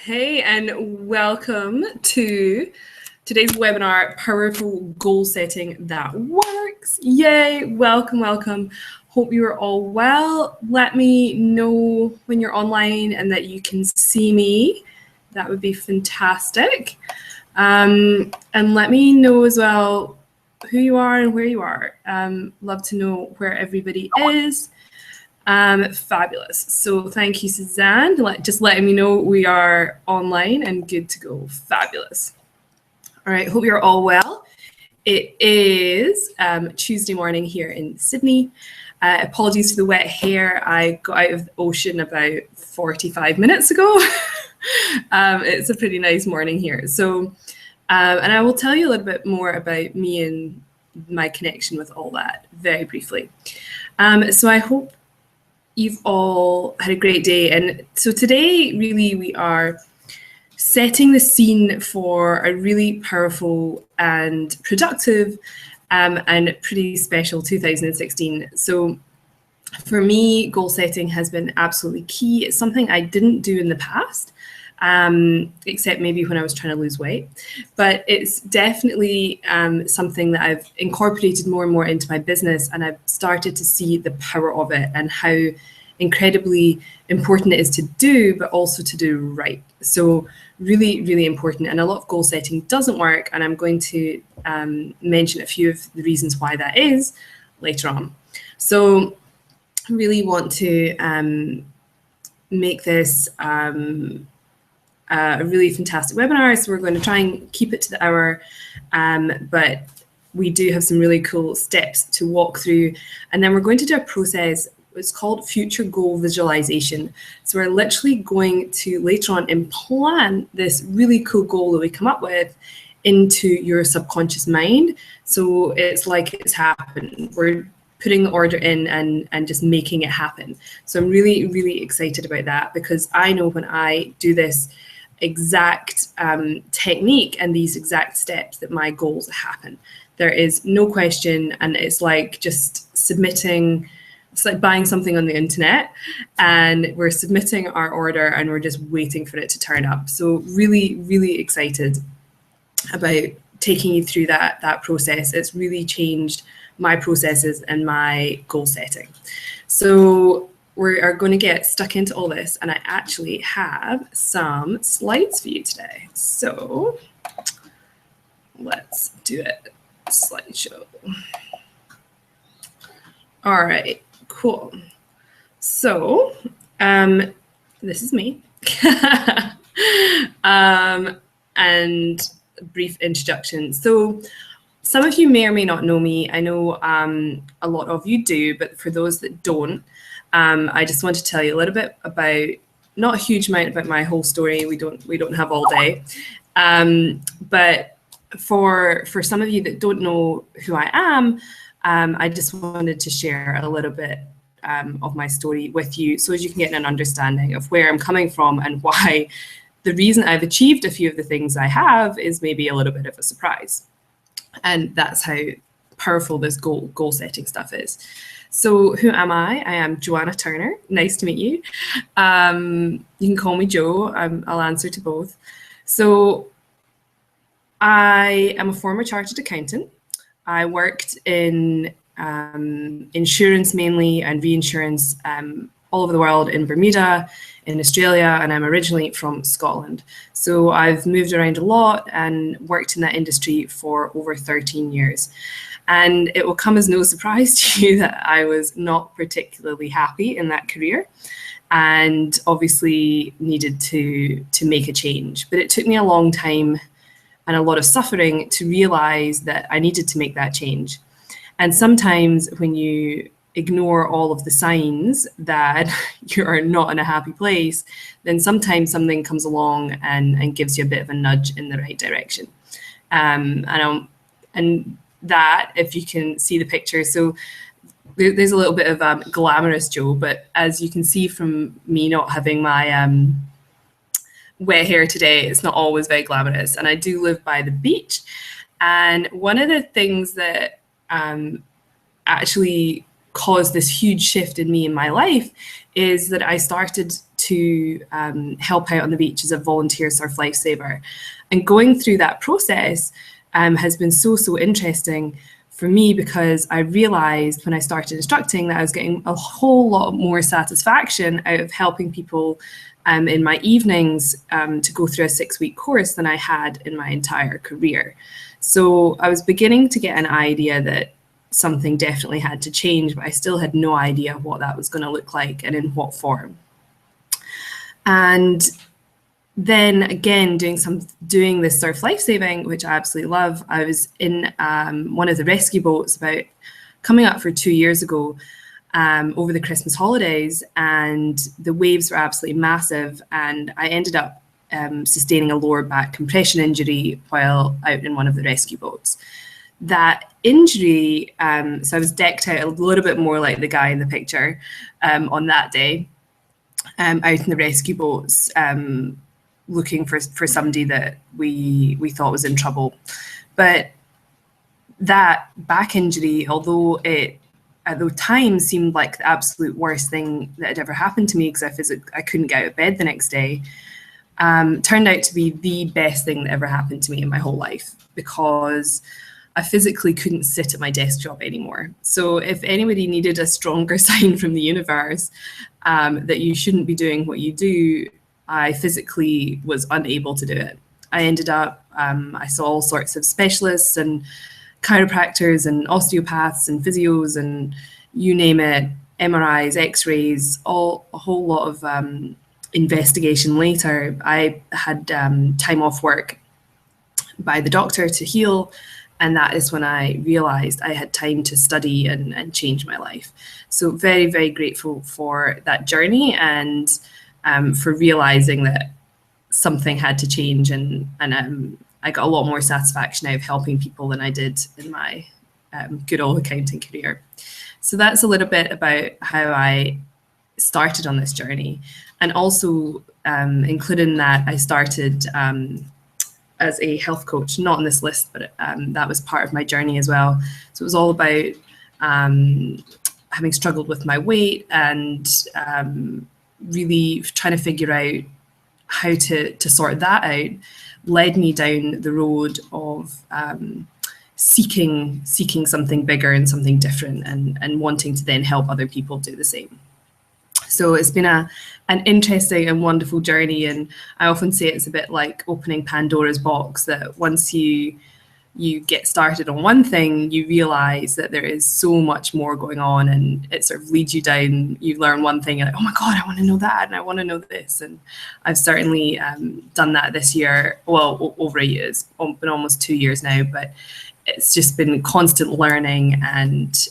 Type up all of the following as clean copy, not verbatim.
Hey, and welcome to today's webinar, Powerful Goal Setting That Works. Yay, welcome, welcome. Hope you are all well. Let me know when you're online and that you can see me. That would be fantastic. And let me know as well who you are and where you are. Love to know where everybody is. Fabulous. So thank you, Suzanne, just letting me know we are online and good to go. Fabulous. All right, hope you're all well. It is Tuesday morning here in Sydney. Apologies for the wet hair. I got out of the ocean about 45 minutes ago. It's a pretty nice morning here. So, and I will tell you a little bit more about me and my connection with all that very briefly. So I hope you've all had a great day. And so today, really, we are setting the scene for a really powerful and productive and pretty special 2016. So for me, goal setting has been absolutely key. It's something I didn't do in the past, except maybe when I was trying to lose weight. But it's definitely something that I've incorporated more and more into my business, and I've started to see the power of it and how incredibly important it is to do, but also to do right. So really, really important. And a lot of goal setting doesn't work, and I'm going to mention a few of the reasons why that is later on. So I really want to make this a really fantastic webinar. So we're going to try and keep it to the hour, but we do have some really cool steps to walk through. And then we're going to do a process. It's called future goal visualization. So we're literally going to later on implant this really cool goal that we come up with into your subconscious mind. So it's like it's happened. We're putting the order in and just making it happen. So I'm really, really excited about that, because I know when I do this exact technique and these exact steps that my goals happen. There is no question, and it's like just submitting. It's like buying something on the internet, and we're submitting our order and we're just waiting for it to turn up. So really, really excited about taking you through that process. It's really changed my processes and my goal setting. So we are going to get stuck into all this, and I actually have some slides for you today. So let's do it. Slideshow. All right, cool. So this is me. And a brief introduction. So some of you may or may not know me. I know a lot of you do, but for those that don't, I just want to tell you a little bit about, not a huge amount about my whole story. We don't have all day, but for some of you that don't know who I am, I just wanted to share a little bit of my story with you, so as you can get an understanding of where I'm coming from and why the reason I've achieved a few of the things I have is maybe a little bit of a surprise. And that's how powerful this goal setting stuff is. So who am I? I am Joanna Turner. Nice to meet you. You can call me Jo. I'll answer to both. So I am a former chartered accountant. I worked in insurance mainly and reinsurance all over the world, in Bermuda, in Australia, and I'm originally from Scotland. So I've moved around a lot and worked in that industry for over 13 years. And it will come as no surprise to you that I was not particularly happy in that career, and obviously needed to make a change. But it took me a long time and a lot of suffering to realize that I needed to make that change. And sometimes when you ignore all of the signs that you're not in a happy place, then sometimes something comes along and gives you a bit of a nudge in the right direction. And that, if you can see the picture, so there's a little bit of glamorous Jo, but as you can see from me not having my wet hair today, it's not always very glamorous. And I do live by the beach. And one of the things that actually caused this huge shift in me in my life is that I started to help out on the beach as a volunteer surf lifesaver. And going through that process has been so interesting for me, because I realized when I started instructing that I was getting a whole lot more satisfaction out of helping people in my evenings to go through a 6-week course than I had in my entire career. So I was beginning to get an idea that something definitely had to change, but I still had no idea what that was going to look like and in what form. And then again, doing this surf lifesaving, which I absolutely love. I was in one of the rescue boats about coming up for 2 years ago over the Christmas holidays, and the waves were absolutely massive, and I ended up sustaining a lower back compression injury while out in one of the rescue boats. That injury, so I was decked out a little bit more like the guy in the picture on that day, out in the rescue boats, looking for somebody that we thought was in trouble. But that back injury, although it at the time seemed like the absolute worst thing that had ever happened to me, because I couldn't get out of bed the next day, turned out to be the best thing that ever happened to me in my whole life, because I physically couldn't sit at my desk job anymore. So if anybody needed a stronger sign from the universe that you shouldn't be doing what you do, I physically was unable to do it. I ended up, I saw all sorts of specialists and chiropractors and osteopaths and physios and you name it, MRIs, x-rays, a whole lot of investigation later. I had time off work by the doctor to heal, and that is when I realized I had time to study and change my life. So very, very grateful for that journey, and for realizing that something had to change, and I got a lot more satisfaction out of helping people than I did in my good old accounting career. So that's a little bit about how I started on this journey. And also included in that, I started as a health coach, not on this list, but that was part of my journey as well. So it was all about having struggled with my weight and really trying to figure out how to sort that out, led me down the road of seeking something bigger and something different, and wanting to then help other people do the same. So it's been an interesting and wonderful journey, and I often say it's a bit like opening Pandora's box, that once you get started on one thing, you realize that there is so much more going on, and it sort of leads you down. You learn one thing, and like, oh my God, I want to know that, and I want to know this. And I've certainly done that this year. Well, over a year. It's been almost 2 years now, but it's just been constant learning and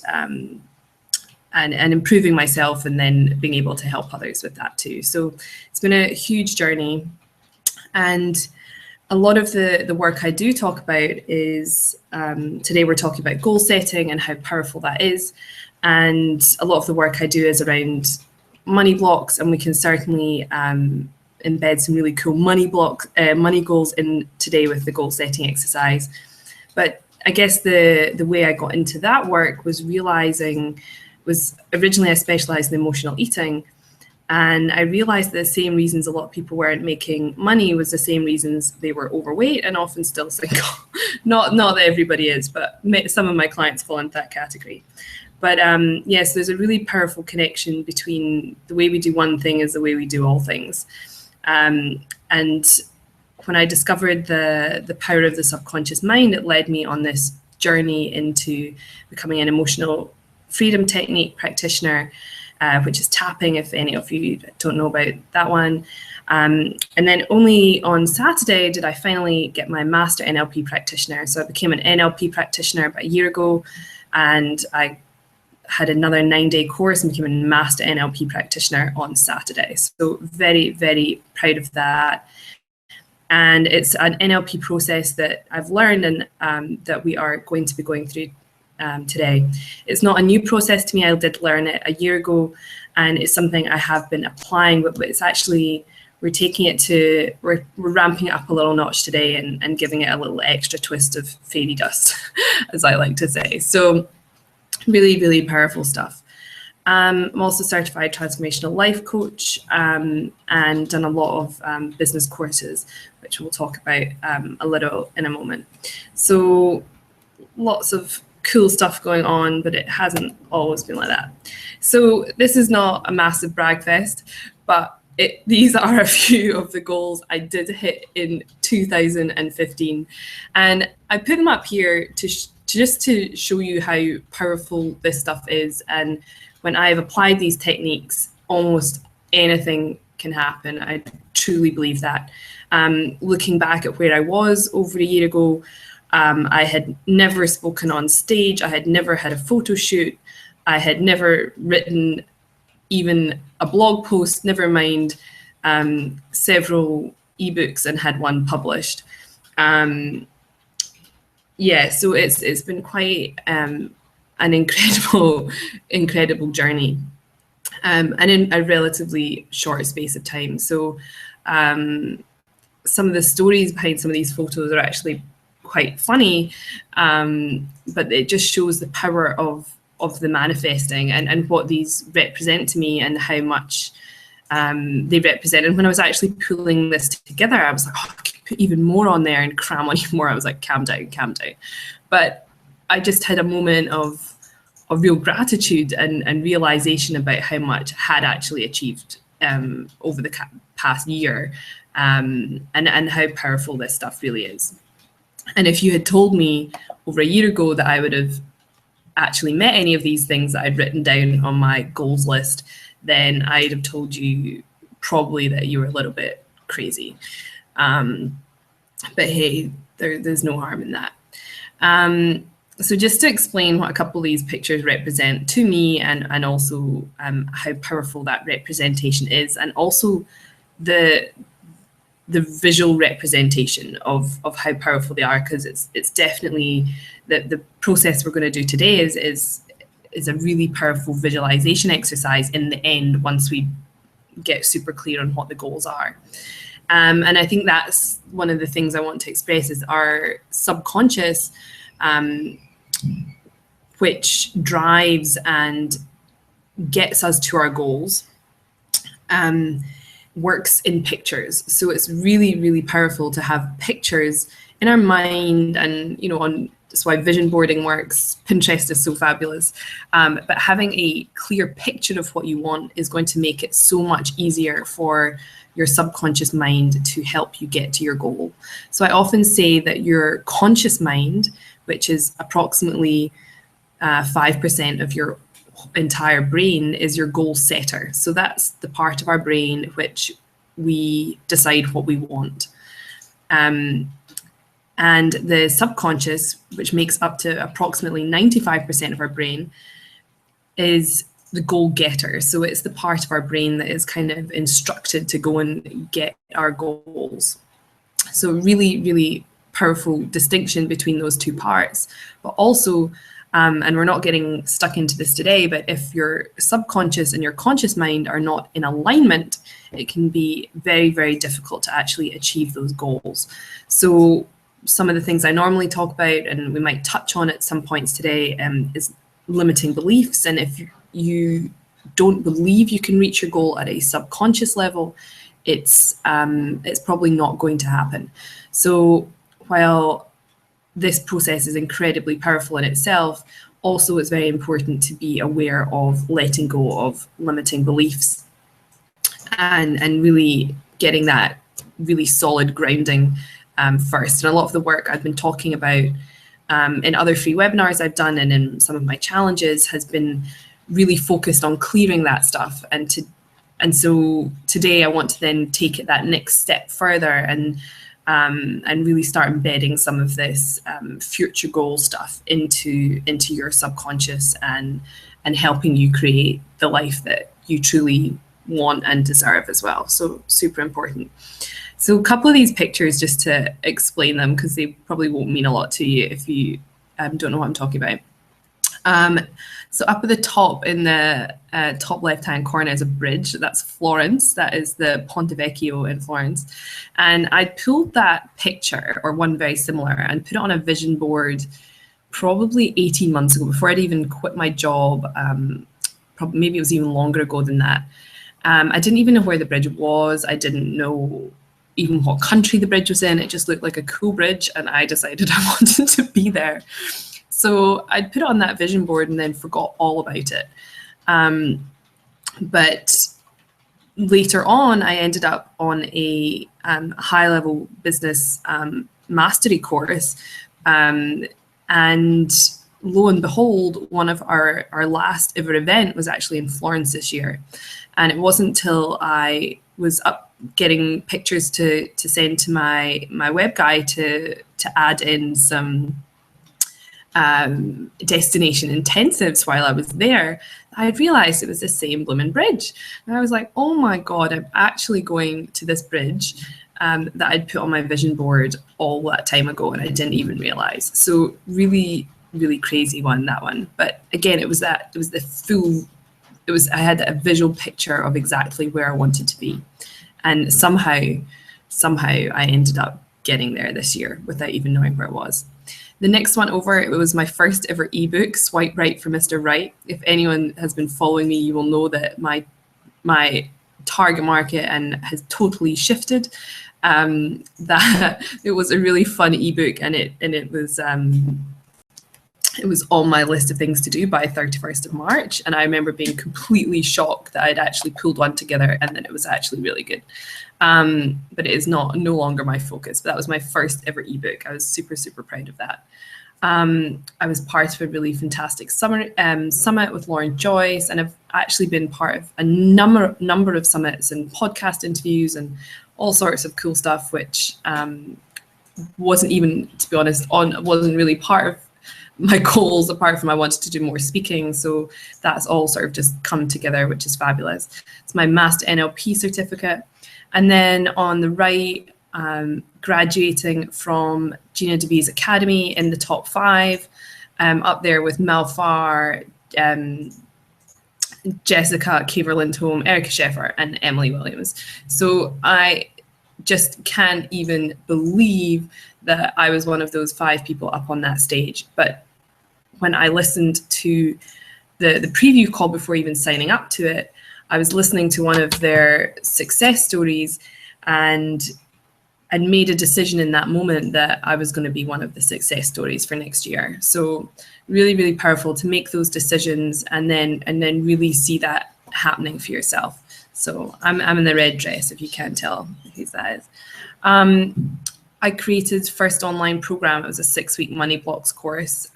improving myself, and then being able to help others with that too. So it's been a huge journey, and a lot of the work I do talk about is, today we're talking about goal setting and how powerful that is. And a lot of the work I do is around money blocks, and we can certainly embed some really cool money goals in today with the goal setting exercise. But I guess the way I got into that work was originally I specialized in emotional eating. And I realized the same reasons a lot of people weren't making money was the same reasons they were overweight and often still single. Not that everybody is, but some of my clients fall into that category. But yes, there's a really powerful connection between the way we do one thing is the way we do all things. And when I discovered the power of the subconscious mind, it led me on this journey into becoming an emotional freedom technique practitioner, which is tapping, if any of you don't know about that one. And then only on Saturday did I finally get my master NLP practitioner. So I became an NLP practitioner about a year ago, and I had another 9-day course and became a master NLP practitioner on Saturday. So very, very proud of that. And it's an NLP process that I've learned and that we are going to be going through today. It's not a new process to me. I did learn it a year ago, and it's something I have been applying, but it's actually, we're ramping it up a little notch today and giving it a little extra twist of fairy dust, as I like to say. So really, really powerful stuff. I'm also certified transformational life coach, and done a lot of business courses, which we'll talk about a little in a moment. So lots of cool stuff going on, but it hasn't always been like that. So this is not a massive brag fest, but these are a few of the goals I did hit in 2015. And I put them up here just to show you how powerful this stuff is. And when I've applied these techniques, almost anything can happen. I truly believe that. Looking back at where I was over a year ago, I had never spoken on stage. I had never had a photo shoot. I had never written even a blog post, never mind several ebooks, and had one published. Yeah, so it's been quite an incredible journey, and in a relatively short space of time. So some of the stories behind some of these photos are actually quite funny, but it just shows the power of the manifesting and what these represent to me and how much they represent. And when I was actually pulling this together, I was like, oh, I could put even more on there and cram on even more. I was like, calm down. But I just had a moment of real gratitude and realization about how much I had actually achieved over the past year, and how powerful this stuff really is. And if you had told me over a year ago that I would have actually met any of these things that I'd written down on my goals list, then I'd have told you probably that you were a little bit crazy. But hey, there's no harm in that. So just to explain what a couple of these pictures represent to me, and also how powerful that representation is, and also the visual representation of how powerful they are, because it's definitely the process we're going to do today is a really powerful visualization exercise in the end once we get super clear on what the goals are. And I think that's one of the things I want to express is our subconscious, which drives and gets us to our goals, works in pictures. So it's really, really powerful to have pictures in our mind, and that's why vision boarding works. Pinterest is so fabulous. But having a clear picture of what you want is going to make it so much easier for your subconscious mind to help you get to your goal. So I often say that your conscious mind, which is approximately 5% of your entire brain, is your goal setter. So that's the part of our brain which we decide what we want. And the subconscious, which makes up to approximately 95% of our brain, is the goal getter. So it's the part of our brain that is kind of instructed to go and get our goals. So really, really powerful distinction between those two parts. But also, and we're not getting stuck into this today, but if your subconscious and your conscious mind are not in alignment, it can be very, very difficult to actually achieve those goals. So some of the things I normally talk about, and we might touch on at some points today, is limiting beliefs. And if you don't believe you can reach your goal at a subconscious level, it's probably not going to happen. So while this process is incredibly powerful in itself, also it's very important to be aware of letting go of limiting beliefs and really getting that really solid grounding first. And a lot of the work I've been talking about in other free webinars I've done and in some of my challenges has been really focused on clearing that stuff. And so today I want to then take it that next step further and really start embedding some of this future goal stuff into your subconscious and helping you create the life that you truly want and deserve as well. So super important. So a couple of these pictures, just to explain them, because they probably won't mean a lot to you if you don't know what I'm talking about. So up at the top in the top left-hand corner is a bridge. That's Florence. That is the Ponte Vecchio in Florence. And I pulled that picture, or one very similar, and put it on a vision board probably 18 months ago, before I'd even quit my job, probably maybe it was even longer ago than that. I didn't even know where the bridge was. I didn't know even what country the bridge was in. It just looked like a cool bridge, and I decided I wanted to be there. So I'd put it on that vision board and then forgot all about it. But later on, I ended up on a high-level business mastery course, and lo and behold, one of our last ever event was actually in Florence this year. And it wasn't until I was up getting pictures to send to my web guy to add in some destination intensives while I was there, I had realized it was the same blooming bridge. And I was like, oh my God, I'm actually going to this bridge that I'd put on my vision board all that time ago, and I didn't even realize. So really, really crazy one, that one. But again, I had a visual picture of exactly where I wanted to be. And somehow I ended up getting there this year without even knowing where it was. The next one over, it was my first ever ebook, Swipe Right for Mr. Right. If anyone has been following me, you will know that my target market and has totally shifted. That it was a really fun ebook, and it was on my list of things to do by 31st of March. And I remember being completely shocked that I'd actually pulled one together and that it was actually really good. But it is no longer my focus. But that was my first ever ebook. I was super, super proud of that. I was part of a really fantastic summit with Lauren Joyce, and I've actually been part of a number of summits and podcast interviews and all sorts of cool stuff, which wasn't even, to be honest, wasn't really part of my goals, apart from I wanted to do more speaking. So that's all sort of just come together, which is fabulous. It's my Master NLP certificate. And then on the right, graduating from Gina DeBee's Academy in the top 5, up there with Mel Farr, Jessica Caver-Lindholm, Erica Sheffer, and Emily Williams. So I just can't even believe that I was one of those 5 people up on that stage. But when I listened to the preview call before even signing up to it, I was listening to one of their success stories and made a decision in that moment that I was going to be one of the success stories for next year. So really, really powerful to make those decisions and then really see that happening for yourself. So I'm in the red dress, if you can't tell who that is. I created first online program. It was a 6-week money blocks course.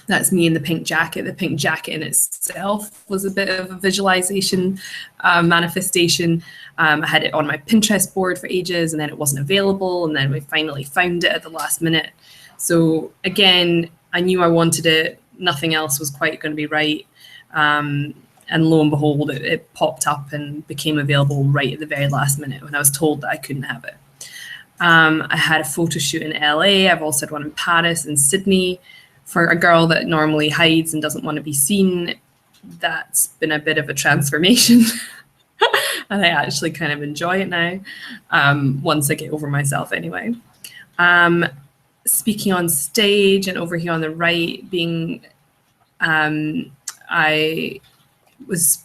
That's me in the pink jacket. The pink jacket in itself was a bit of a visualization manifestation. I had it on my Pinterest board for ages, and then it wasn't available, and then we finally found it at the last minute. So again, I knew I wanted it. Nothing else was quite going to be right. And lo and behold, it popped up and became available right at the very last minute when I was told that I couldn't have it. I had a photo shoot in LA. I've also had one in Paris and Sydney. For a girl that normally hides and doesn't want to be seen, that's been a bit of a transformation. And I actually kind of enjoy it now, once I get over myself anyway. Speaking on stage, and over here on the right, I was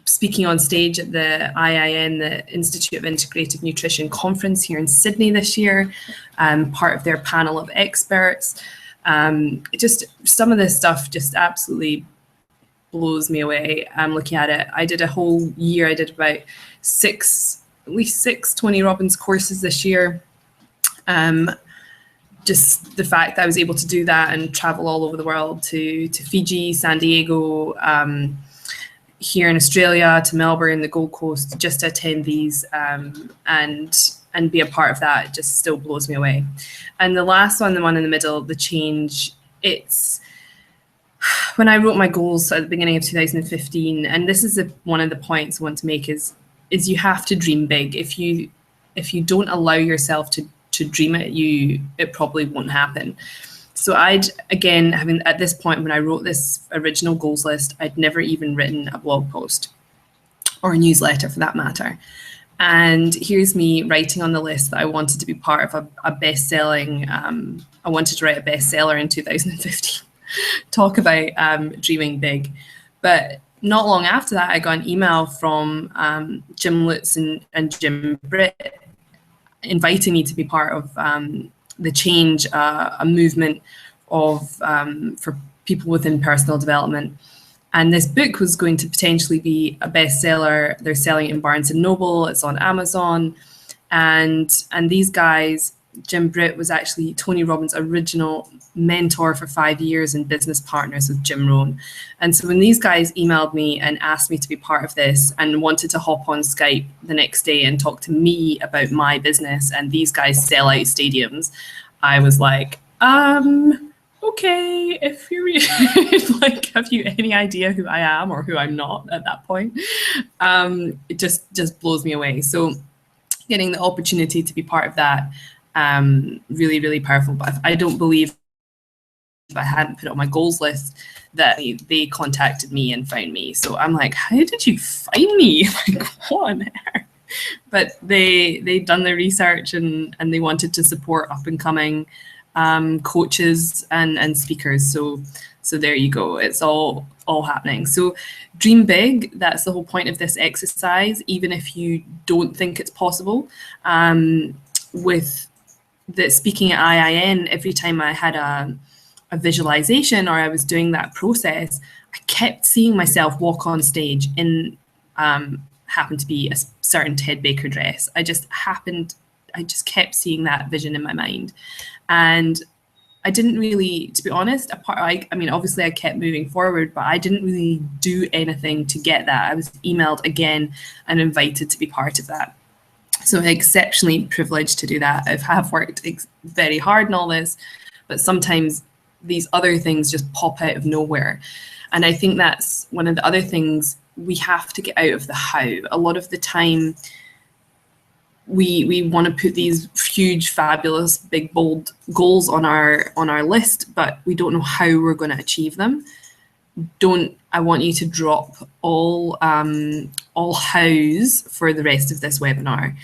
speaking on stage at the IIN, the Institute of Integrative Nutrition Conference here in Sydney this year, part of their panel of experts. Just some of this stuff just absolutely blows me away. I'm looking at it. I did a whole year. I did about at least six Tony Robbins courses this year. Just the fact that I was able to do that and travel all over the world to Fiji, San Diego, here in Australia, to Melbourne, the Gold Coast, just to attend these and be a part of that just still blows me away. And the last one, the one in the middle, the change, it's when I wrote my goals at the beginning of 2015, and this is one of the points I want to make is you have to dream big. If you don't allow yourself to dream it, it probably won't happen. So having at this point when I wrote this original goals list, I'd never even written a blog post or a newsletter for that matter. And here's me writing on the list that I wanted to be part of a best-selling, I wanted to write a bestseller in 2015. Talk about dreaming big. But not long after that, I got an email from Jim Lutz and Jim Britt inviting me to be part of the Change, a movement of for people within personal development. And this book was going to potentially be a bestseller. They're selling it in Barnes and Noble. It's on Amazon. And these guys, Jim Britt was actually Tony Robbins' original mentor for 5 years and business partners with Jim Rohn. And so when these guys emailed me and asked me to be part of this and wanted to hop on Skype the next day and talk to me about my business, and these guys sell out stadiums, I was like, okay, if you're like, have you any idea who I am or who I'm not at that point? It just blows me away. So getting the opportunity to be part of that, really, really powerful. But I don't believe if I hadn't put it on my goals list that they contacted me and found me. So I'm like, how did you find me? Like, what on earth? But they'd done their research and they wanted to support up and coming coaches and speakers. So there you go. It's all happening. So dream big. That's the whole point of this exercise, even if you don't think it's possible. With the speaking at IIN, every time I had a visualization or I was doing that process, I kept seeing myself walk on stage in happened to be a certain Ted Baker dress. I just kept seeing that vision in my mind. And I didn't really, to be honest, I mean, obviously I kept moving forward, but I didn't really do anything to get that. I was emailed again and invited to be part of that. So I'm exceptionally privileged to do that. I have worked very hard in all this, but sometimes these other things just pop out of nowhere. And I think that's one of the other things we have to get out of the how. A lot of the time, we want to put these huge, fabulous, big, bold goals on our list, but we don't know how we're going to achieve them. I want you to drop all hows for the rest of this webinar.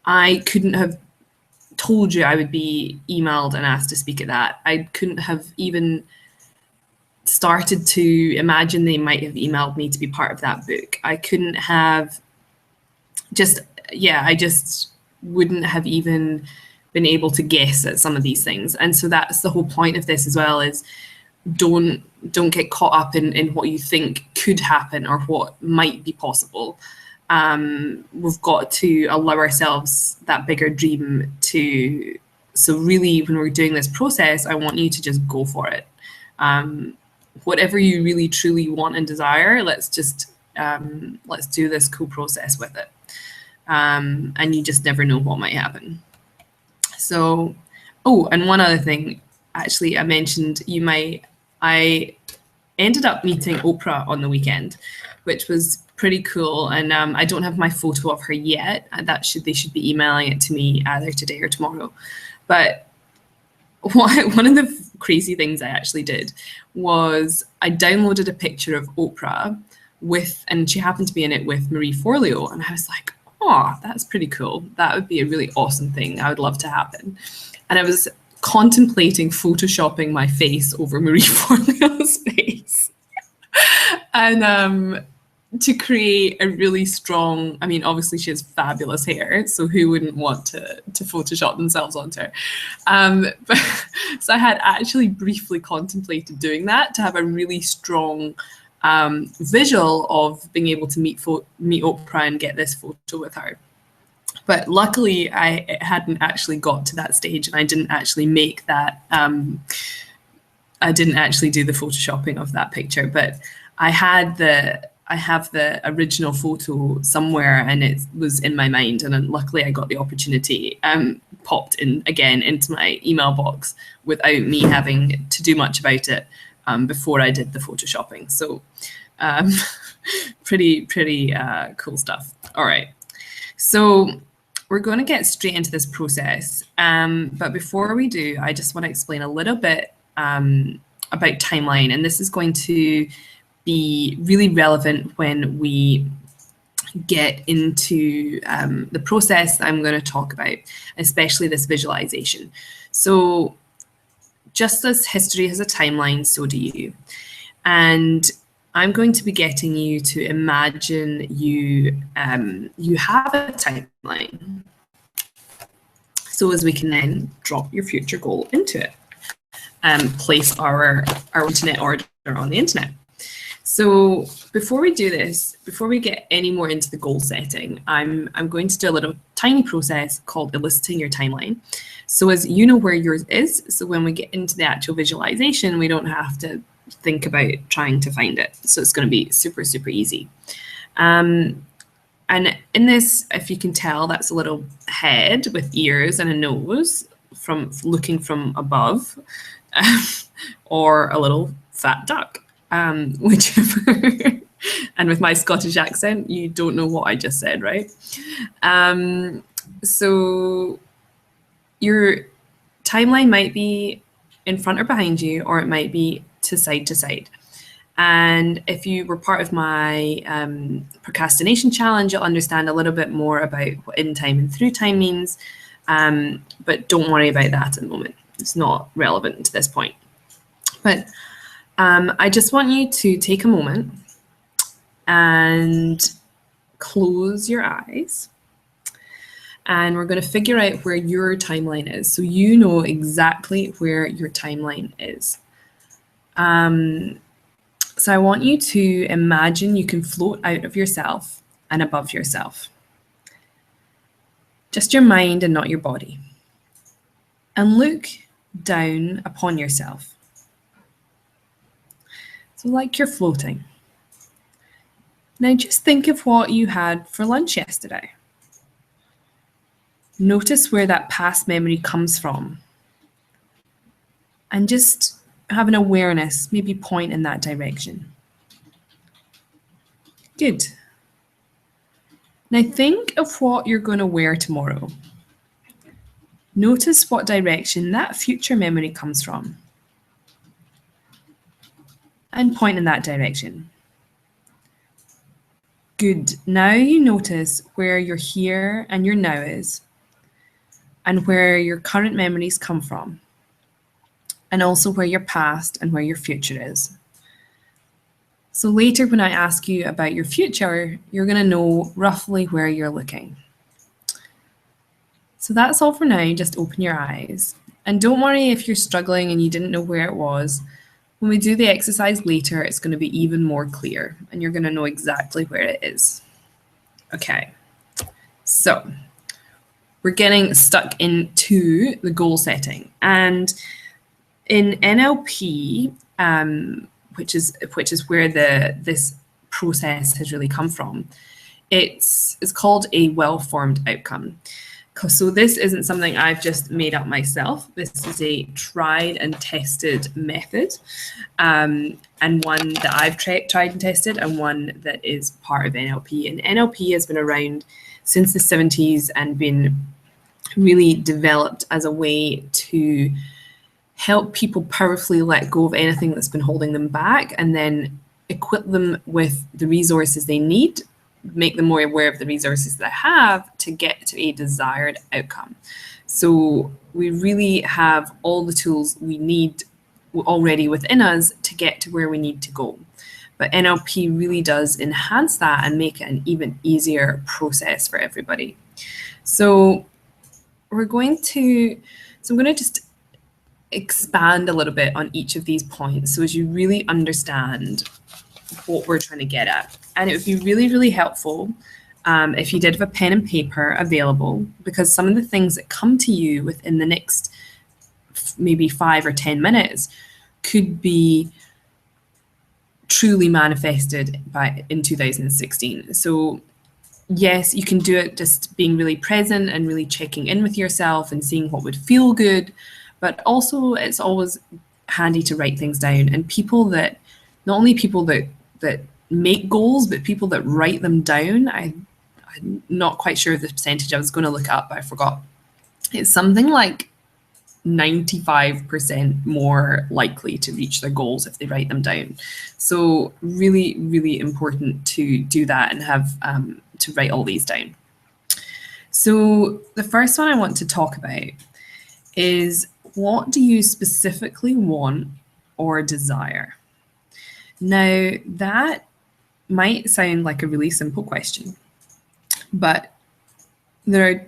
I couldn't have told you I would be emailed and asked to speak at that. I couldn't have even started to imagine they might have emailed me to be part of that book. I couldn't have I just wouldn't have even been able to guess at some of these things. And so that's the whole point of this as well, is don't get caught up in what you think could happen or what might be possible. We've got to allow ourselves that bigger dream so really when we're doing this process, I want you to just go for it. Whatever you really truly want and desire, let's do this cool process with it. And you just never know what might happen. So, and one other thing, actually, I mentioned I ended up meeting Oprah on the weekend, which was pretty cool. And I don't have my photo of her yet. They should be emailing it to me either today or tomorrow. But one of the crazy things I actually did was I downloaded a picture of Oprah and she happened to be in it with Marie Forleo. And I was like, oh, that's pretty cool. That would be a really awesome thing. I would love to happen. And I was contemplating photoshopping my face over Marie Forleo's face. And to create a really strong, I mean, obviously she has fabulous hair, so who wouldn't want to Photoshop themselves onto her? So I had actually briefly contemplated doing that to have a really strong visual of being able to meet Oprah and get this photo with her. But luckily, I hadn't actually got to that stage, and I didn't actually make that. I didn't actually do the photoshopping of that picture, but I have the original photo somewhere, and it was in my mind. And then luckily, I got the opportunity popped in again into my email box without me having to do much about it before I did the photoshopping. So pretty cool stuff. All right, so we're going to get straight into this process. But before we do, I just want to explain a little bit about timeline. And this is going to be really relevant when we get into the process I'm going to talk about, especially this visualization. So just as history has a timeline, so do you. And I'm going to be getting you to imagine you have a timeline, so as we can then drop your future goal into it and place our internet order on the internet. So before we do this, before we get any more into the goal setting, I'm going to do a little tiny process called eliciting your timeline. So as you know where yours is, so when we get into the actual visualization, we don't have to think about trying to find it. So it's going to be super, super easy. And in this, if you can tell, that's a little head with ears and a nose from looking from above, or a little fat duck. Whichever. And with my Scottish accent, you don't know what I just said, right? So your timeline might be in front or behind you, or it might be to side. And if you were part of my procrastination challenge, you'll understand a little bit more about what in time and through time means. But don't worry about that at the moment. It's not relevant to this point. But I just want you to take a moment and close your eyes. And we're going to figure out where your timeline is. So you know exactly where your timeline is. So I want you to imagine you can float out of yourself and above yourself. Just your mind and not your body. And look down upon yourself. So like you're floating. Now just think of what you had for lunch yesterday. Notice where that past memory comes from. And just have an awareness, maybe point in that direction. Good. Now think of what you're going to wear tomorrow. Notice what direction that future memory comes from. And point in that direction. Good. Now you notice where your here and your now is, and where your current memories come from, and also where your past and where your future is. So later when I ask you about your future, you're going to know roughly where you're looking. So that's all for now. Just open your eyes. And don't worry if you're struggling and you didn't know where it was. When we do the exercise later, it's going to be even more clear and you're going to know exactly where it is. Okay, so we're getting stuck into the goal setting. And in NLP, which is where this process has really come from, it's called a well-formed outcome. So this isn't something I've just made up myself. This is a tried and tested method, and one that I've tried and tested, and one that is part of NLP. And NLP has been around since the 70s and been really developed as a way to help people powerfully let go of anything that's been holding them back, and then equip them with the resources they need, make them more aware of the resources that I have to get to a desired outcome. So we really have all the tools we need already within us to get to where we need to go. But NLP really does enhance that and make it an even easier process for everybody. So I'm going to just expand a little bit on each of these points so as you really understand what we're trying to get at. And it would be really, really helpful if you did have a pen and paper available, because some of the things that come to you within the next maybe 5 or 10 minutes could be truly manifested in 2016. So yes, you can do it just being really present and really checking in with yourself and seeing what would feel good, but also it's always handy to write things down. And not only people that make goals, but people that write them down, I'm not quite sure of the percentage. I was going to look up, but I forgot. It's something like 95% more likely to reach their goals if they write them down. So really, really important to do that and have to write all these down. So the first one I want to talk about is, what do you specifically want or desire? Now, that might sound like a really simple question, but there are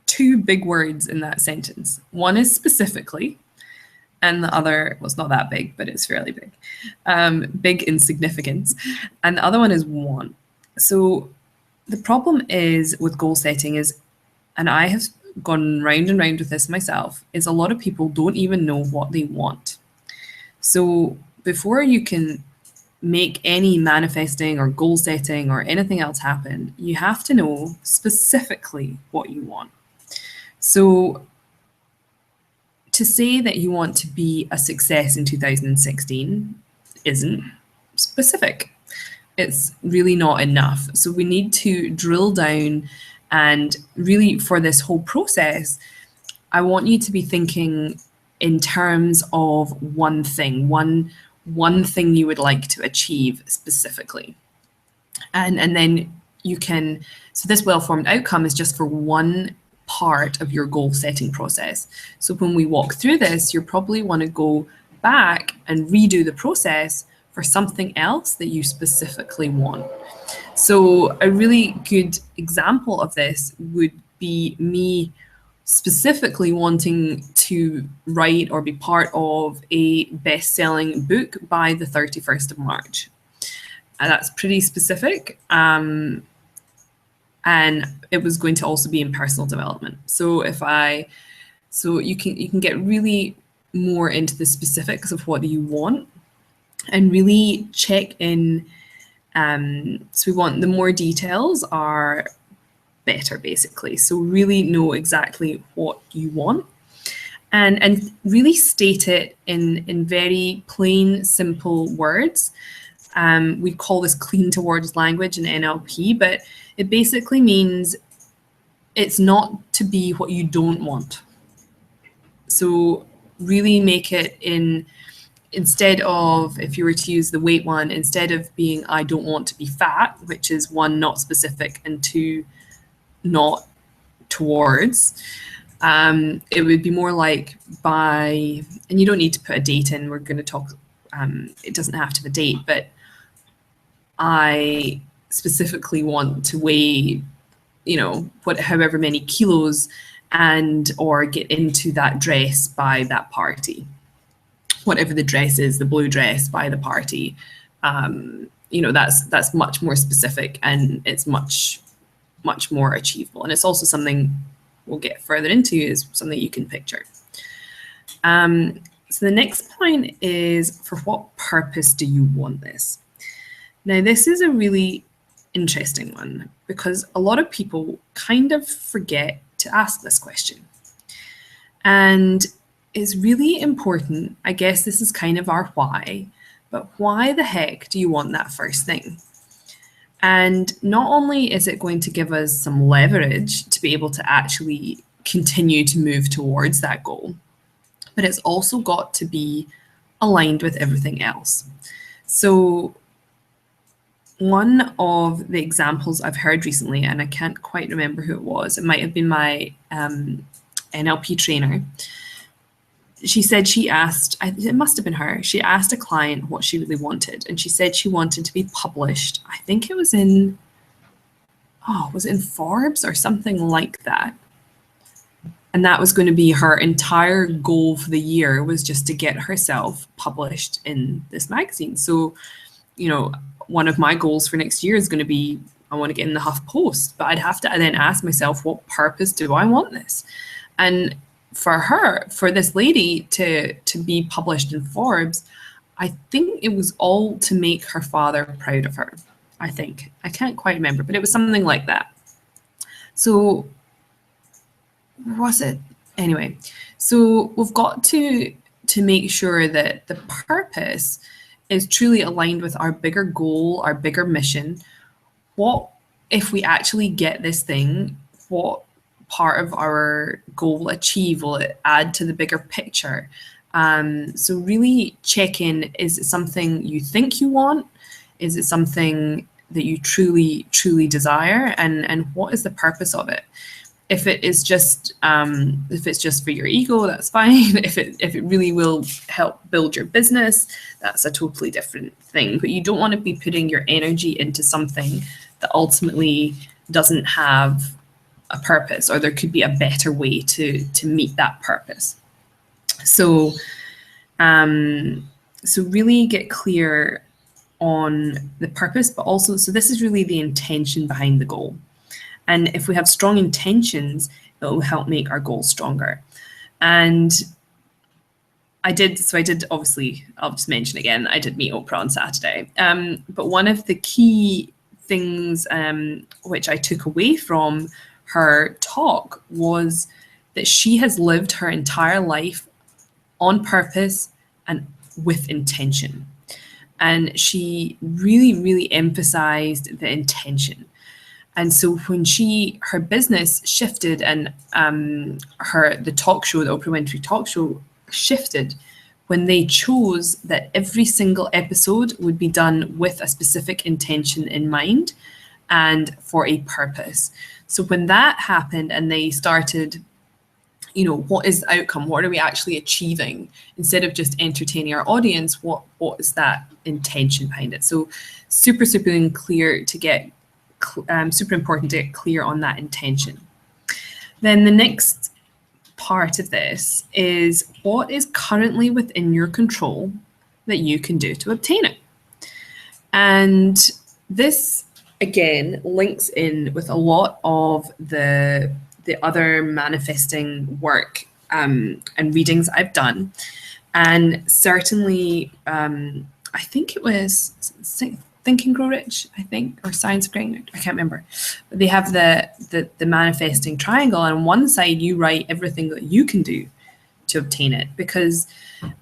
two big words in that sentence. One is specifically, and the other, well, it's not that big, but it's fairly big. Big in significance. And the other one is want. So the problem is with goal setting is, and I have gone round and round with this myself, is a lot of people don't even know what they want. So before you can make any manifesting or goal setting or anything else happen, you have to know specifically what you want. So to say that you want to be a success in 2016 isn't specific. It's really not enough. So we need to drill down, and really for this whole process, I want you to be thinking in terms of one thing, one thing you would like to achieve specifically. And then you can, so this well-formed outcome is just for one part of your goal setting process. So when we walk through this, you probably want to go back and redo the process for something else that you specifically want. So a really good example of this would be me specifically wanting to write or be part of a best-selling book by the 31st of March. And that's pretty specific. And it was going to also be in personal development. So you can get really more into the specifics of what you want and really check in. So we want the more details are better, basically. So really know exactly what you want and really state it in very plain, simple words. We call this clean towards language in NLP, but it basically means it's not to be what you don't want. So really make it instead of, if you were to use the weight one, instead of being I don't want to be fat, which is one, not specific, and two, not towards, it would be more like by, and you don't need to put a date in, we're going to talk, it doesn't have to have a date, but I specifically want to weigh, however many kilos and or get into that dress by that party. Whatever the dress is, the blue dress by the party. That's much more specific and it's much more achievable. And it's also something we'll get further into is something you can picture. So the next point is, for what purpose do you want this? Now, this is a really interesting one because a lot of people kind of forget to ask this question. And it's really important. I guess this is kind of our why, but why the heck do you want that first thing? And not only is it going to give us some leverage to be able to actually continue to move towards that goal, but it's also got to be aligned with everything else. So one of the examples I've heard recently, and I can't quite remember who it was, it might have been my NLP trainer. She said she asked, it must have been her, she asked a client what she really wanted. And she said she wanted to be published. I think it was in, was it in Forbes or something like that? And that was going to be her entire goal for the year, was just to get herself published in this magazine. So, one of my goals for next year is going to be, I want to get in the HuffPost, but I'd have to then ask myself, what purpose do I want this? And for this lady to be published in Forbes, I think it was all to make her father proud of her. I think, I can't quite remember, but it was something like that. So was it? Anyway, so we've got to make sure that the purpose is truly aligned with our bigger goal, our bigger mission. What if we actually get this thing, what part of our goal will achieve? Will it add to the bigger picture? So really check in, is it something you think you want? Is it something that you truly desire? And what is the purpose of it? If it is just if it's just for your ego, that's fine. If it really will help build your business, that's a totally different thing. But you don't want to be putting your energy into something that ultimately doesn't have a purpose, or there could be a better way to meet that purpose. So so really get clear on the purpose, but also, so this is really the intention behind the goal. And if we have strong intentions, it will help make our goals stronger. And I did, obviously, I'll just mention again, I did meet Oprah on Saturday. But one of the key things which I took away from her talk was that she has lived her entire life on purpose and with intention. And she really, really emphasized the intention. And so when her business shifted, and the talk show, the Oprah Winfrey talk show shifted, when they chose that every single episode would be done with a specific intention in mind and for a purpose. So when that happened and they started, what is the outcome? What are we actually achieving? Instead of just entertaining our audience, what is that intention behind it? So super, super clear to get super important to get clear on that intention. Then the next part of this is what is currently within your control that you can do to obtain it. And this, again, links in with a lot of the other manifesting work and readings I've done. And certainly, I think it was Think and Grow Rich, I think, or Science of Growing Rich, I can't remember. But they have the manifesting triangle, and on one side you write everything that you can do to obtain it. Because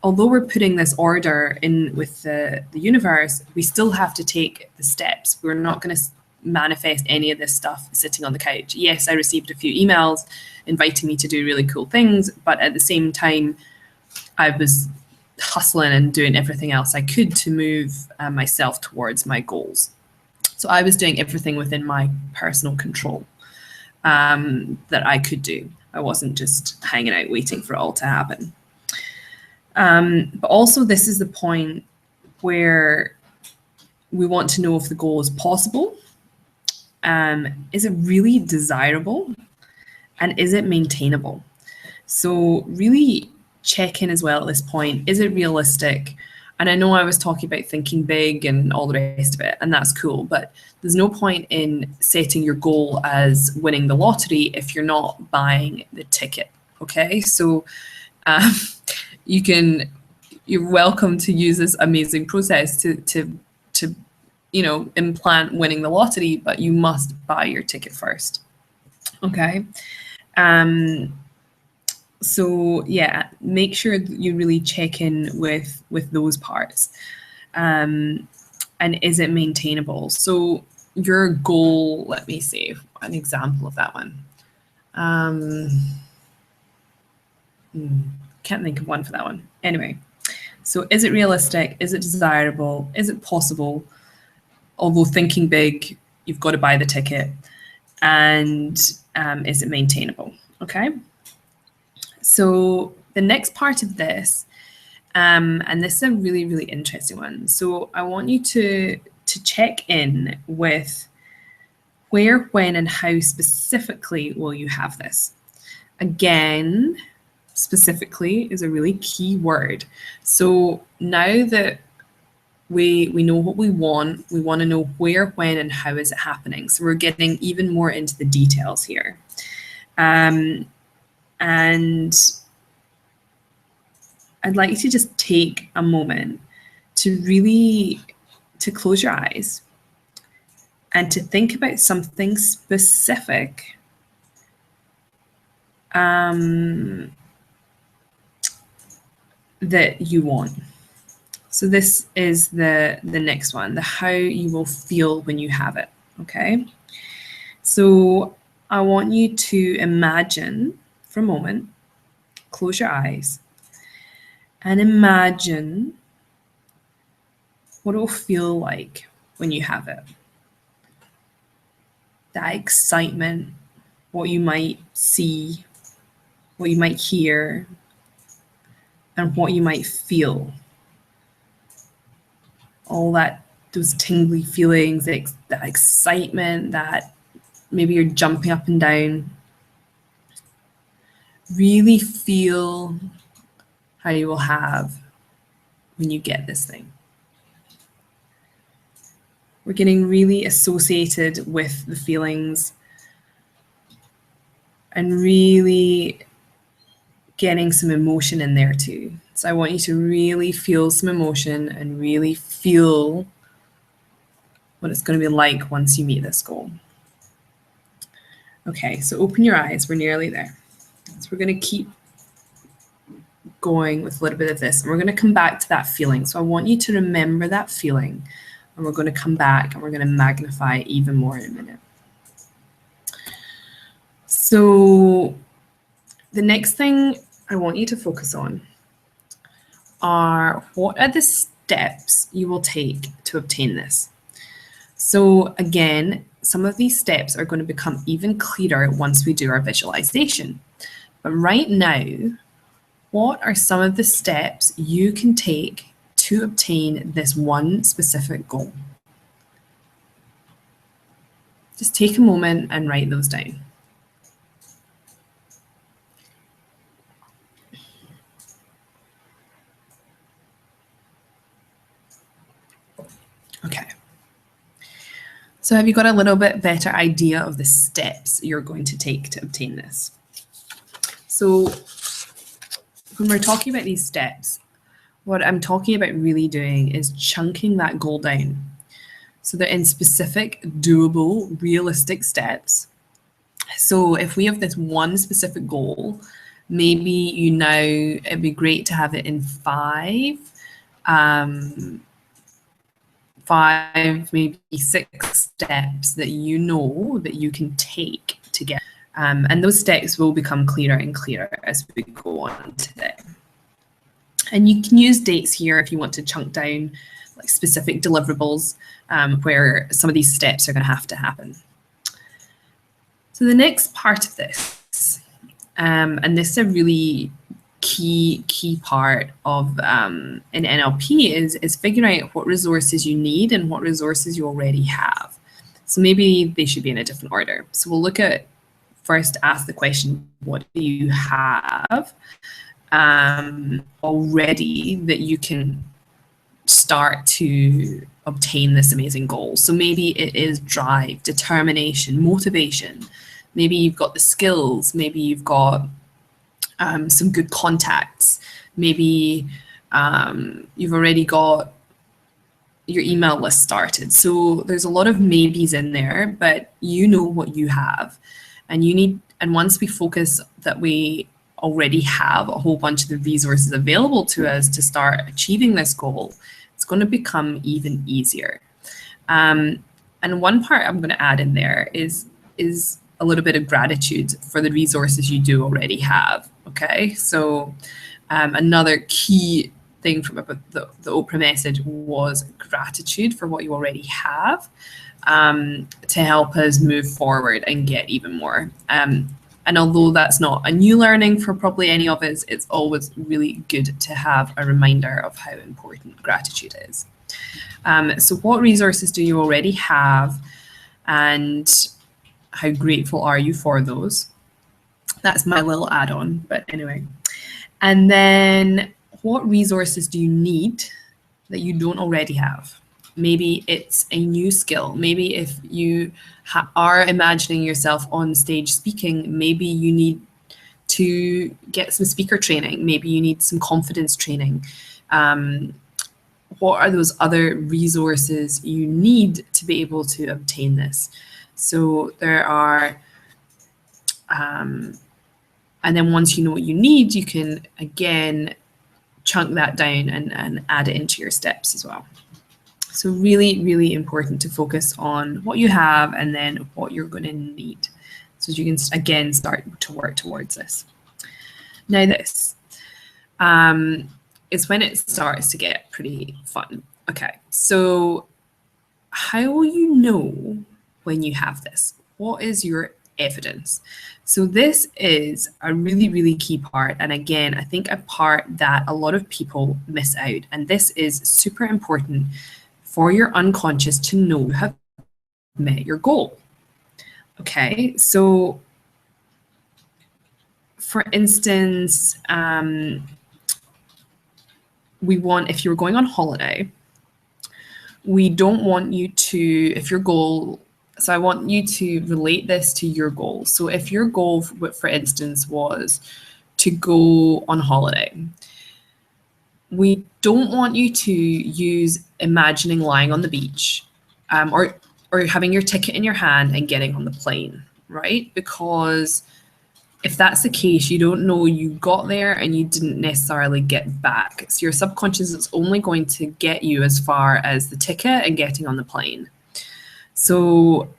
although we're putting this order in with the universe, we still have to take the steps. We're not going to manifest any of this stuff sitting on the couch. Yes, I received a few emails inviting me to do really cool things, but at the same time, I was hustling and doing everything else I could to move myself towards my goals. So I was doing everything within my personal control that I could do. I wasn't just hanging out waiting for it all to happen. But also, this is the point where we want to know if the goal is possible. Is it really desirable? And is it maintainable? So really check in as well at this point. Is it realistic? And I know I was talking about thinking big and all the rest of it, and that's cool, but there's no point in setting your goal as winning the lottery if you're not buying the ticket. Okay, so you're welcome to use this amazing process to implant winning the lottery, but you must buy your ticket first. Okay. So yeah, make sure that you really check in with those parts. And is it maintainable? So your goal, let me see an example of that one. Can't think of one for that one. Anyway, so is it realistic? Is it desirable? Is it possible? Although thinking big, you've got to buy the ticket. And is it maintainable? Okay. So the next part of this, and this is a really, really interesting one. So I want you to check in with where, when, and how specifically will you have this. Again, specifically is a really key word. So now that we know what we want to know where, when, and how is it happening. So we're getting even more into the details here. And I'd like you to just take a moment to close your eyes and to think about something specific that you want. So this is the next one, the how you will feel when you have it, okay? So I want you to imagine for a moment, close your eyes, and imagine what it will feel like when you have it. That excitement, what you might see, what you might hear, and what you might feel. All that, those tingly feelings, that excitement, that maybe you're jumping up and down. Really feel how you will have when you get this thing. We're getting really associated with the feelings and really getting some emotion in there too. So I want you to really feel some emotion and really feel what it's going to be like once you meet this goal. Okay, so open your eyes. We're nearly there. So we're going to keep going with a little bit of this, and we're going to come back to that feeling. So I want you to remember that feeling, and we're going to come back and we're going to magnify it even more in a minute. So the next thing I want you to focus on are, what are the steps you will take to obtain this? So again, some of these steps are going to become even clearer once we do our visualization. But right now, what are some of the steps you can take to obtain this one specific goal? Just take a moment and write those down. Okay. So have you got a little bit better idea of the steps you're going to take to obtain this? So when we're talking about these steps, what I'm talking about really doing is chunking that goal down. So they're in specific, doable, realistic steps. So if we have this one specific goal, maybe it'd be great to have it in five, maybe 6 steps that you know that you can take to get. And those steps will become clearer and clearer as we go on today. And you can use dates here if you want to chunk down like specific deliverables where some of these steps are going to have to happen. So the next part of this, and this is a really key part of in NLP is figuring out what resources you need and what resources you already have. So maybe they should be in a different order. So we'll look at, first ask the question, what do you have already that you can start to obtain this amazing goal? So maybe it is drive, determination, motivation. Maybe you've got the skills, maybe you've got some good contacts. Maybe you've already got your email list started. So there's a lot of maybes in there, but you know what you have. And once we focus that we already have a whole bunch of the resources available to us to start achieving this goal, it's going to become even easier. And one part I'm going to add in there is a little bit of gratitude for the resources you do already have. Okay, so another key thing from the Oprah message was gratitude for what you already have to help us move forward and get even more. And although that's not a new learning for probably any of us, it's always really good to have a reminder of how important gratitude is. So what resources do you already have, and how grateful are you for those? That's my little add-on, but anyway. And then what resources do you need that you don't already have? Maybe it's a new skill. Maybe if you are imagining yourself on stage speaking, maybe you need to get some speaker training. Maybe you need some confidence training. What are those other resources you need to be able to obtain this? So there are, and then once you know what you need, you can again chunk that down and add it into your steps as well. So really, really important to focus on what you have and then what you're going to need, so you can again start to work towards this. Now this is when it starts to get pretty fun. Okay, so how will you know when you have this? What is your evidence. So this is a really, really key part. And again, I think a part that a lot of people miss out. And this is super important for your unconscious to know you have met your goal. Okay, so for instance, we want, if you're going on holiday, we don't want you to, if your goal, so I want you to relate this to your goal. So if your goal, for instance, was to go on holiday, we don't want you to use imagining lying on the beach, or having your ticket in your hand and getting on the plane, right? Because if that's the case, you don't know you got there and you didn't necessarily get back. So your subconscious is only going to get you as far as the ticket and getting on the plane. So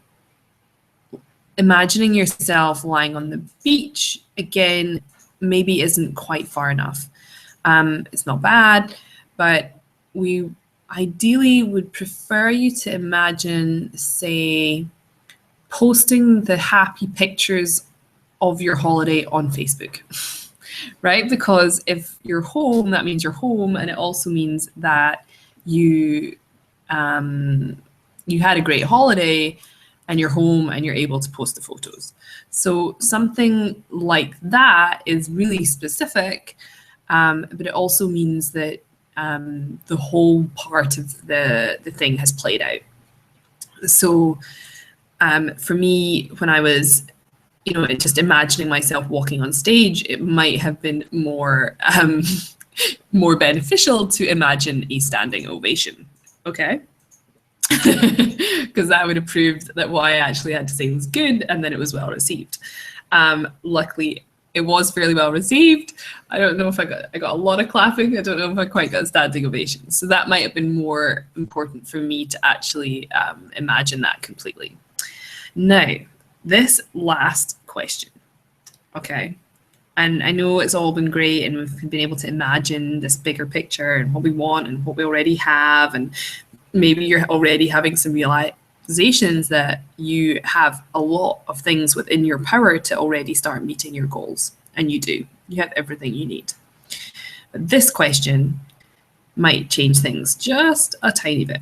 imagining yourself lying on the beach, again, maybe isn't quite far enough. It's not bad, but we ideally would prefer you to imagine, say, posting the happy pictures of your holiday on Facebook, right? Because if you're home, that means you're home, and it also means that you had a great holiday and you're home and you're able to post the photos. So something like that is really specific, but it also means that the whole part of the thing has played out. So for me, when I was just imagining myself walking on stage, it might have been more more beneficial to imagine a standing ovation, okay? Because that would have proved that what I actually had to say was good and then it was well received. Luckily, it was fairly well received. I don't know if I got a lot of clapping. I don't know if I quite got a standing ovation. So that might have been more important for me to actually imagine that completely. Now, this last question, okay? And I know it's all been great and we've been able to imagine this bigger picture and what we want and what we already have, and maybe you're already having some realizations that you have a lot of things within your power to already start meeting your goals, and you do. You have everything you need. But this question might change things just a tiny bit.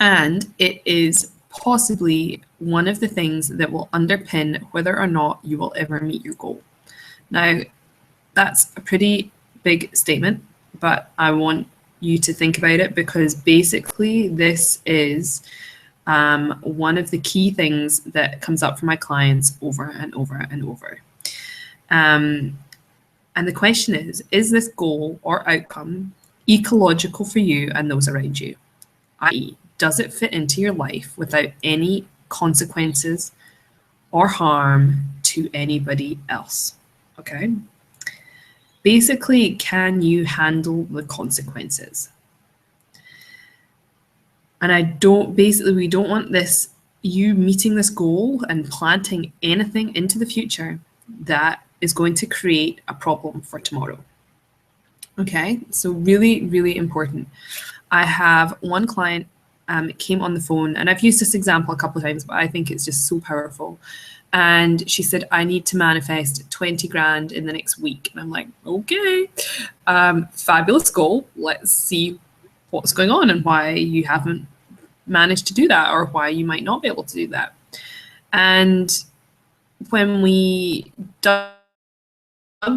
And it is possibly one of the things that will underpin whether or not you will ever meet your goal. Now, that's a pretty big statement, but I want you to think about it, because basically this is one of the key things that comes up for my clients over and over and over. And the question is this goal or outcome ecological for you and those around you? i.e., does it fit into your life without any consequences or harm to anybody else? Okay. Basically, can you handle the consequences? And we don't want this, you meeting this goal and planting anything into the future that is going to create a problem for tomorrow. Okay, so really, really important. I have one client came on the phone, and I've used this example a couple of times, but I think it's just so powerful. And she said, I need to manifest 20 grand in the next week. And I'm like, okay, fabulous goal. Let's see what's going on and why you haven't managed to do that, or why you might not be able to do that. And when we dug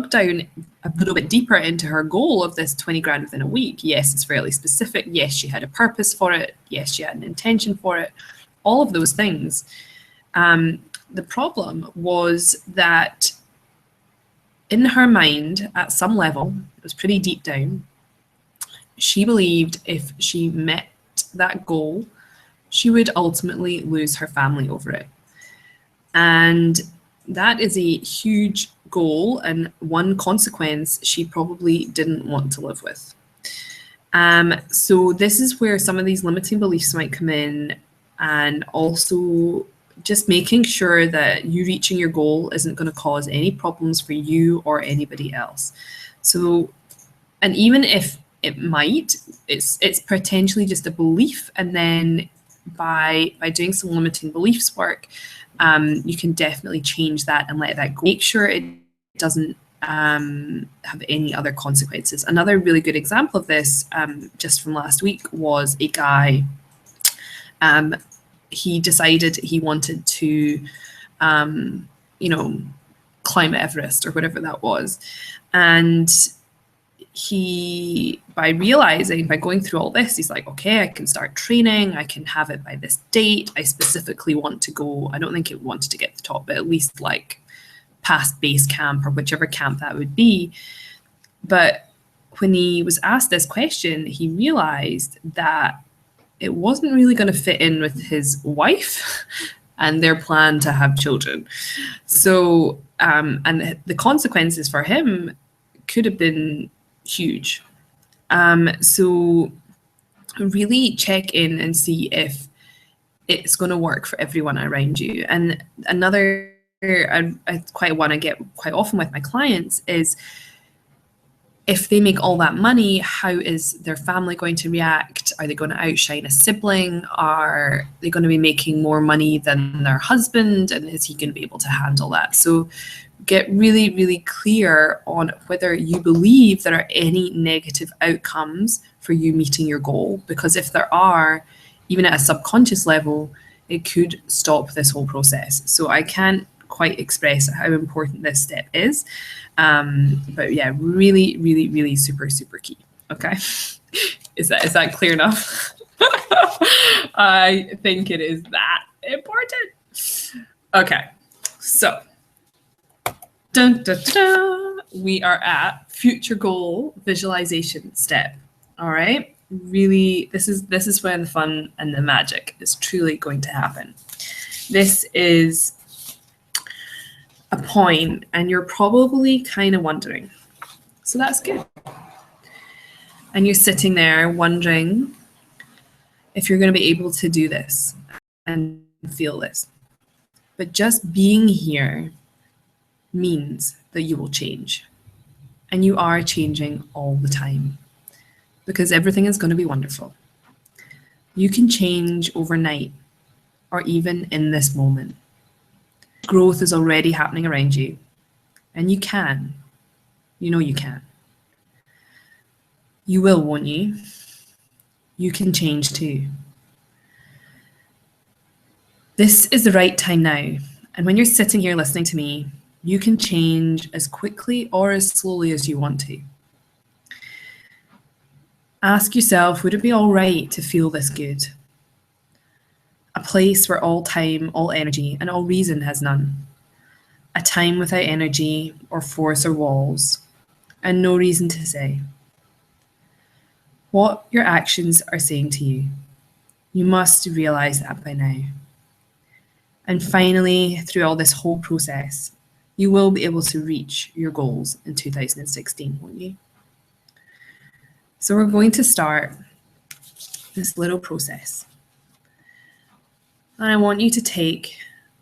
down a little bit deeper into her goal of this 20 grand within a week, yes, it's fairly specific. Yes, she had a purpose for it. Yes, she had an intention for it. All of those things. The problem was that in her mind, at some level, it was pretty deep down, she believed if she met that goal, she would ultimately lose her family over it. And that is a huge goal, and one consequence she probably didn't want to live with. So this is where some of these limiting beliefs might come in, and also just making sure that you reaching your goal isn't going to cause any problems for you or anybody else. So, and even if it might, it's potentially just a belief, and then by doing some limiting beliefs work, you can definitely change that and let that go. Make sure it doesn't have any other consequences. Another really good example of this, just from last week, was a guy. He decided he wanted to, climb Everest or whatever that was, and by going through all this, he's like, okay, I can start training, I can have it by this date. I specifically want to go, I don't think he wanted to get to the top, but at least like past base camp or whichever camp that would be. But when he was asked this question, he realized that it wasn't really going to fit in with his wife and their plan to have children. So, and the consequences for him could have been huge. So really check in and see if it's going to work for everyone around you. And another I quite want to get quite often with my clients is, if they make all that money, how is their family going to react? Are they going to outshine a sibling? Are they going to be making more money than their husband? And is he going to be able to handle that? So get really, really clear on whether you believe there are any negative outcomes for you meeting your goal. Because if there are, even at a subconscious level, it could stop this whole process. So I can't quite express how important this step is. But yeah, really, really, really super, super key. Okay. Is that clear enough? I think it is that important. Okay. So dun, dun, dun, we are at future goal visualization step. All right. Really, this is when the fun and the magic is truly going to happen. This is a point, and you're probably kind of wondering. So that's good. And you're sitting there wondering if you're going to be able to do this and feel this. But just being here means that you will change. And you are changing all the time, because everything is going to be wonderful. You can change overnight or even in this moment. Growth is already happening around you, and you can. You know you can. You will, won't you? You can change too. This is the right time now. And when you're sitting here listening to me, you can change as quickly or as slowly as you want to. Ask yourself, would it be all right to feel this good? A place where all time, all energy, and all reason has none. A time without energy or force or walls, and no reason to say. What your actions are saying to you. You must realize that by now. And finally, through all this whole process, you will be able to reach your goals in 2016, won't you? So we're going to start this little process. And I want you to take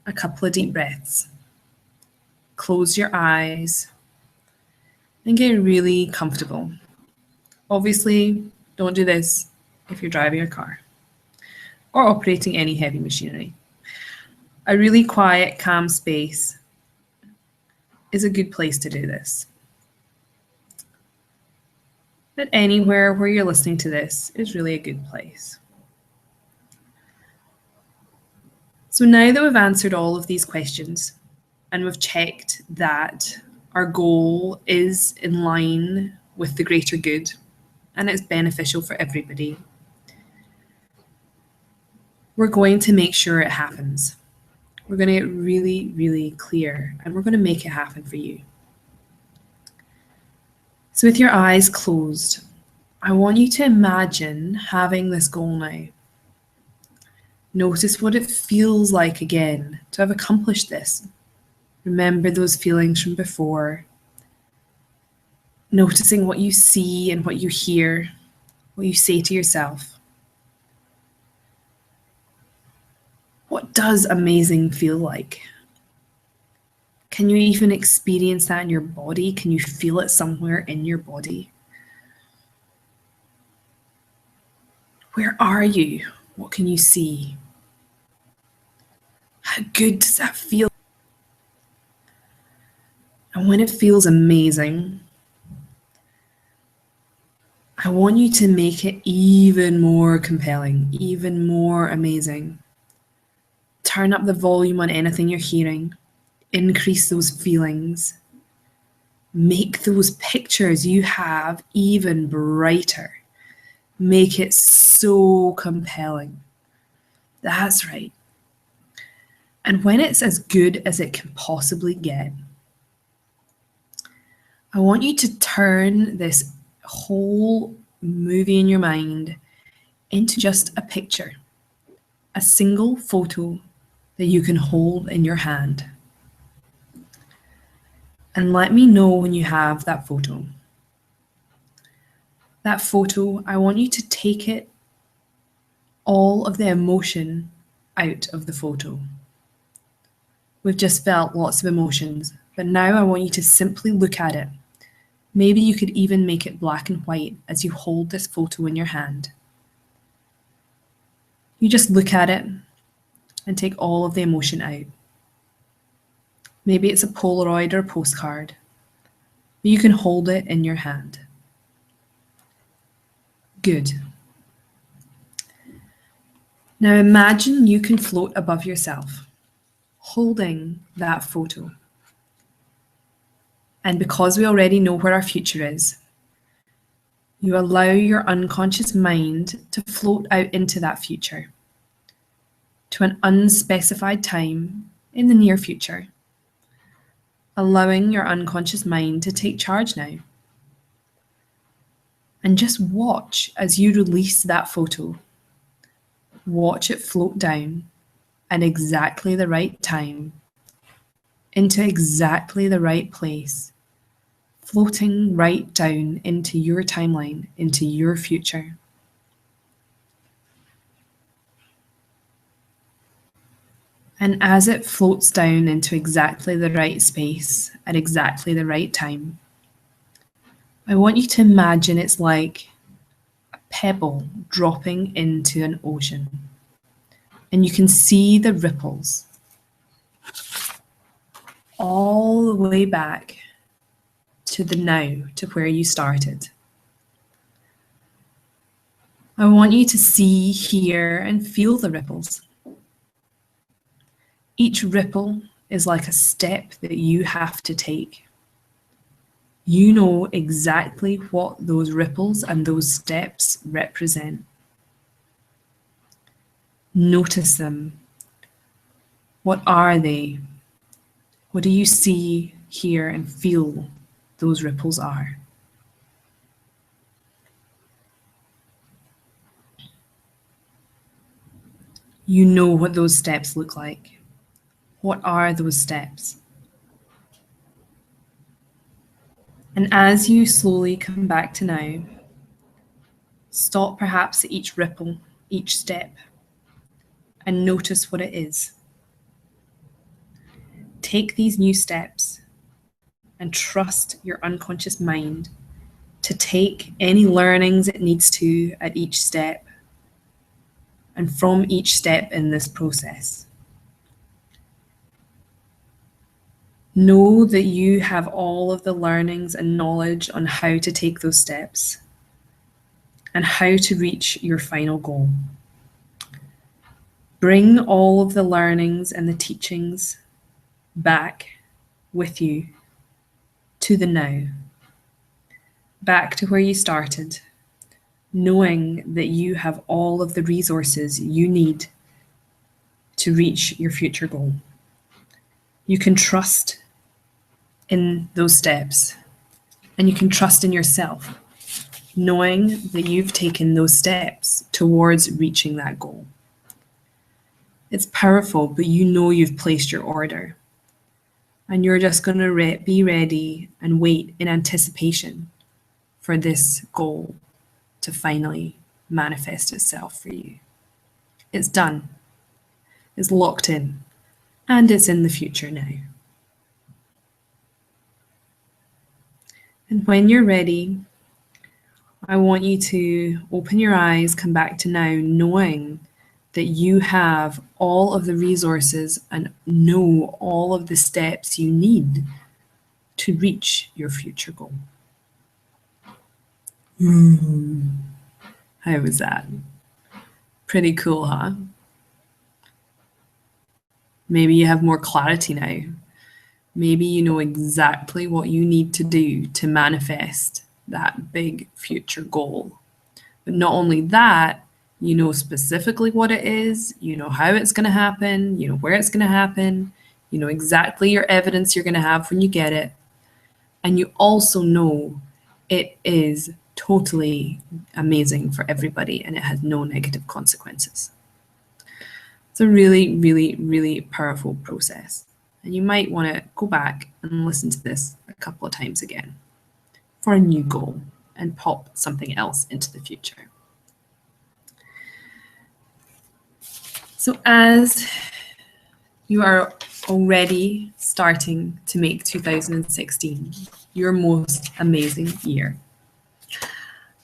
a couple of deep breaths. Close your eyes and get really comfortable. Obviously, don't do this if you're driving a car or operating any heavy machinery. A really quiet, calm space is a good place to do this. But anywhere where you're listening to this is really a good place. So now that we've answered all of these questions and we've checked that our goal is in line with the greater good and it's beneficial for everybody, we're going to make sure it happens. We're going to get really, really clear, and we're going to make it happen for you. So with your eyes closed, I want you to imagine having this goal now. Notice what it feels like again to have accomplished this. Remember those feelings from before. Noticing what you see and what you hear, what you say to yourself. What does amazing feel like? Can you even experience that in your body? Can you feel it somewhere in your body? Where are you? What can you see? How good does that feel? And when it feels amazing, I want you to make it even more compelling, even more amazing. Turn up the volume on anything you're hearing. Increase those feelings. Make those pictures you have even brighter. Make it so compelling. That's right. And when it's as good as it can possibly get, I want you to turn this whole movie in your mind into just a picture, a single photo that you can hold in your hand. And let me know when you have that photo. That photo, I want you to take it, all of the emotion out of the photo. We've just felt lots of emotions, but now I want you to simply look at it. Maybe you could even make it black and white as you hold this photo in your hand. You just look at it and take all of the emotion out. Maybe it's a Polaroid or a postcard, but you can hold it in your hand. Good. Now imagine you can float above yourself, holding that photo. And because we already know where our future is, you allow your unconscious mind to float out into that future, to an unspecified time in the near future, allowing your unconscious mind to take charge now. And just watch as you release that photo. Watch it float down at exactly the right time, into exactly the right place, floating right down into your timeline, into your future. And as it floats down into exactly the right space at exactly the right time, I want you to imagine it's like a pebble dropping into an ocean. And you can see the ripples all the way back to the now, to where you started. I want you to see, hear, and feel the ripples. Each ripple is like a step that you have to take. You know exactly what those ripples and those steps represent. Notice them. What are they? What do you see, hear, and feel those ripples are? You know what those steps look like. What are those steps? And as you slowly come back to now, stop perhaps at each ripple, each step, and notice what it is. Take these new steps and trust your unconscious mind to take any learnings it needs to at each step and from each step in this process. Know that you have all of the learnings and knowledge on how to take those steps and how to reach your final goal. Bring all of the learnings and the teachings back with you to the now, back to where you started, knowing that you have all of the resources you need to reach your future goal. You can trust in those steps, and you can trust in yourself, knowing that you've taken those steps towards reaching that goal. It's powerful, but you know you've placed your order, and you're just going to be ready and wait in anticipation for this goal to finally manifest itself for you. It's done. It's locked in, and it's in the future now. And when you're ready, I want you to open your eyes, come back to now, knowing that you have all of the resources and know all of the steps you need to reach your future goal. How was that? Pretty cool, huh? Maybe you have more clarity now. Maybe you know exactly what you need to do to manifest that big future goal. But not only that, you know specifically what it is, you know how it's going to happen, you know where it's going to happen, you know exactly your evidence you're going to have when you get it. And you also know it is totally amazing for everybody and it has no negative consequences. It's a really, really, really powerful process. And you might want to go back and listen to this a couple of times again for a new goal and pop something else into the future. So as you are already starting to make 2016 your most amazing year,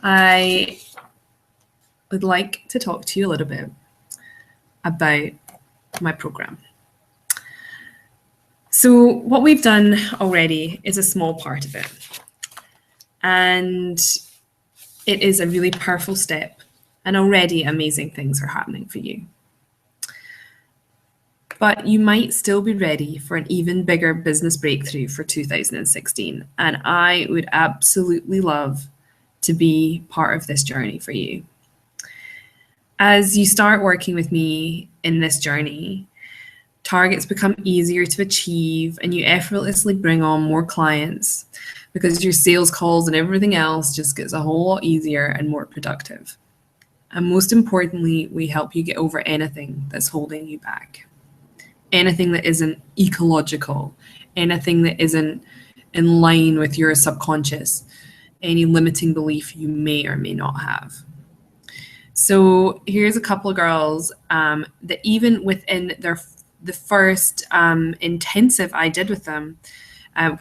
I would like to talk to you a little bit about my program. So what we've done already is a small part of it. And it is a really powerful step, and already amazing things are happening for you. But you might still be ready for an even bigger business breakthrough for 2016. And I would absolutely love to be part of this journey for you. As you start working with me in this journey, targets become easier to achieve and you effortlessly bring on more clients because your sales calls and everything else just gets a whole lot easier and more productive. And most importantly, we help you get over anything that's holding you back. Anything that isn't ecological, anything that isn't in line with your subconscious, any limiting belief you may or may not have. So here's a couple of girls that even within the first intensive I did with them,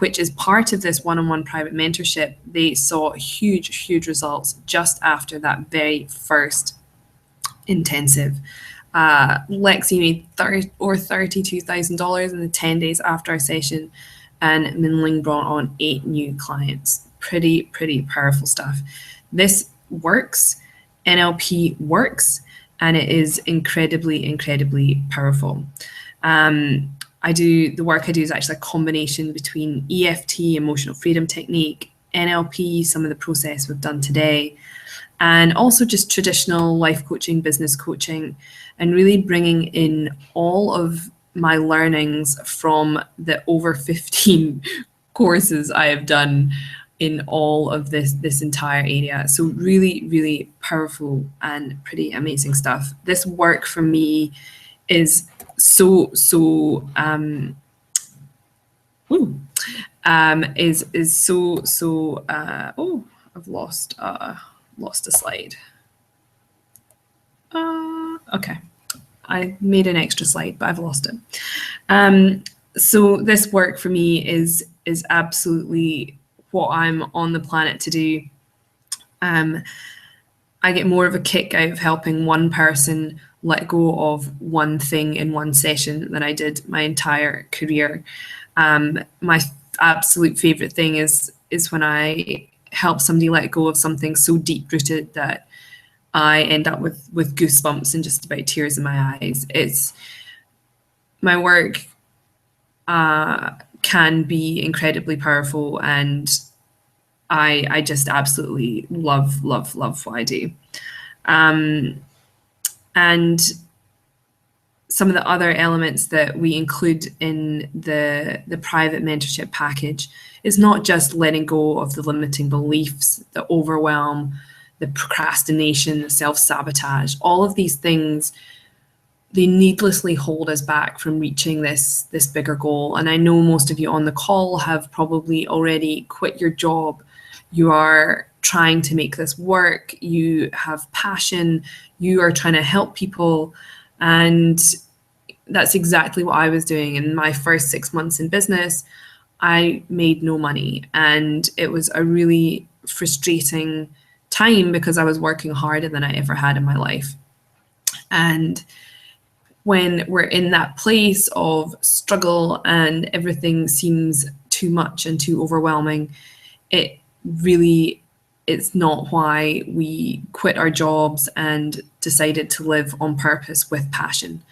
which is part of this one-on-one private mentorship, they saw huge results just after that very first intensive. Lexi made $32,000 in the 10 days after our session, and Minling brought on 8 new clients. Pretty powerful stuff. This works. NLP works, and it is incredibly powerful. The work I do is actually a combination between EFT, emotional freedom technique, NLP, some of the process we've done today, and also just traditional life coaching, business coaching, and really bringing in all of my learnings from the over 15 courses I have done in all of this entire area. So really powerful and pretty amazing stuff. This work for me is so I've lost a slide. Okay, I made an extra slide, but I've lost it. So this work for me is absolutely what I'm on the planet to do. I get more of a kick out of helping one person let go of one thing in one session than I did my entire career. My absolute favorite thing is when I help somebody let go of something so deep rooted that I end up with goosebumps and just about tears in my eyes. It's my work can be incredibly powerful, and I just absolutely love what I do. And some of the other elements that we include in the private mentorship package is not just letting go of the limiting beliefs, the overwhelm, the procrastination, the self-sabotage. All of these things, they needlessly hold us back from reaching this bigger goal. And I know most of you on the call have probably already quit your job. You are trying to make this work. You have passion. You are trying to help people. And that's exactly what I was doing. In my first 6 months in business, I made no money. And it was a really frustrating time because I was working harder than I ever had in my life. And when we're in that place of struggle and everything seems too much and too overwhelming, it's not why we quit our jobs and decided to live on purpose with passion.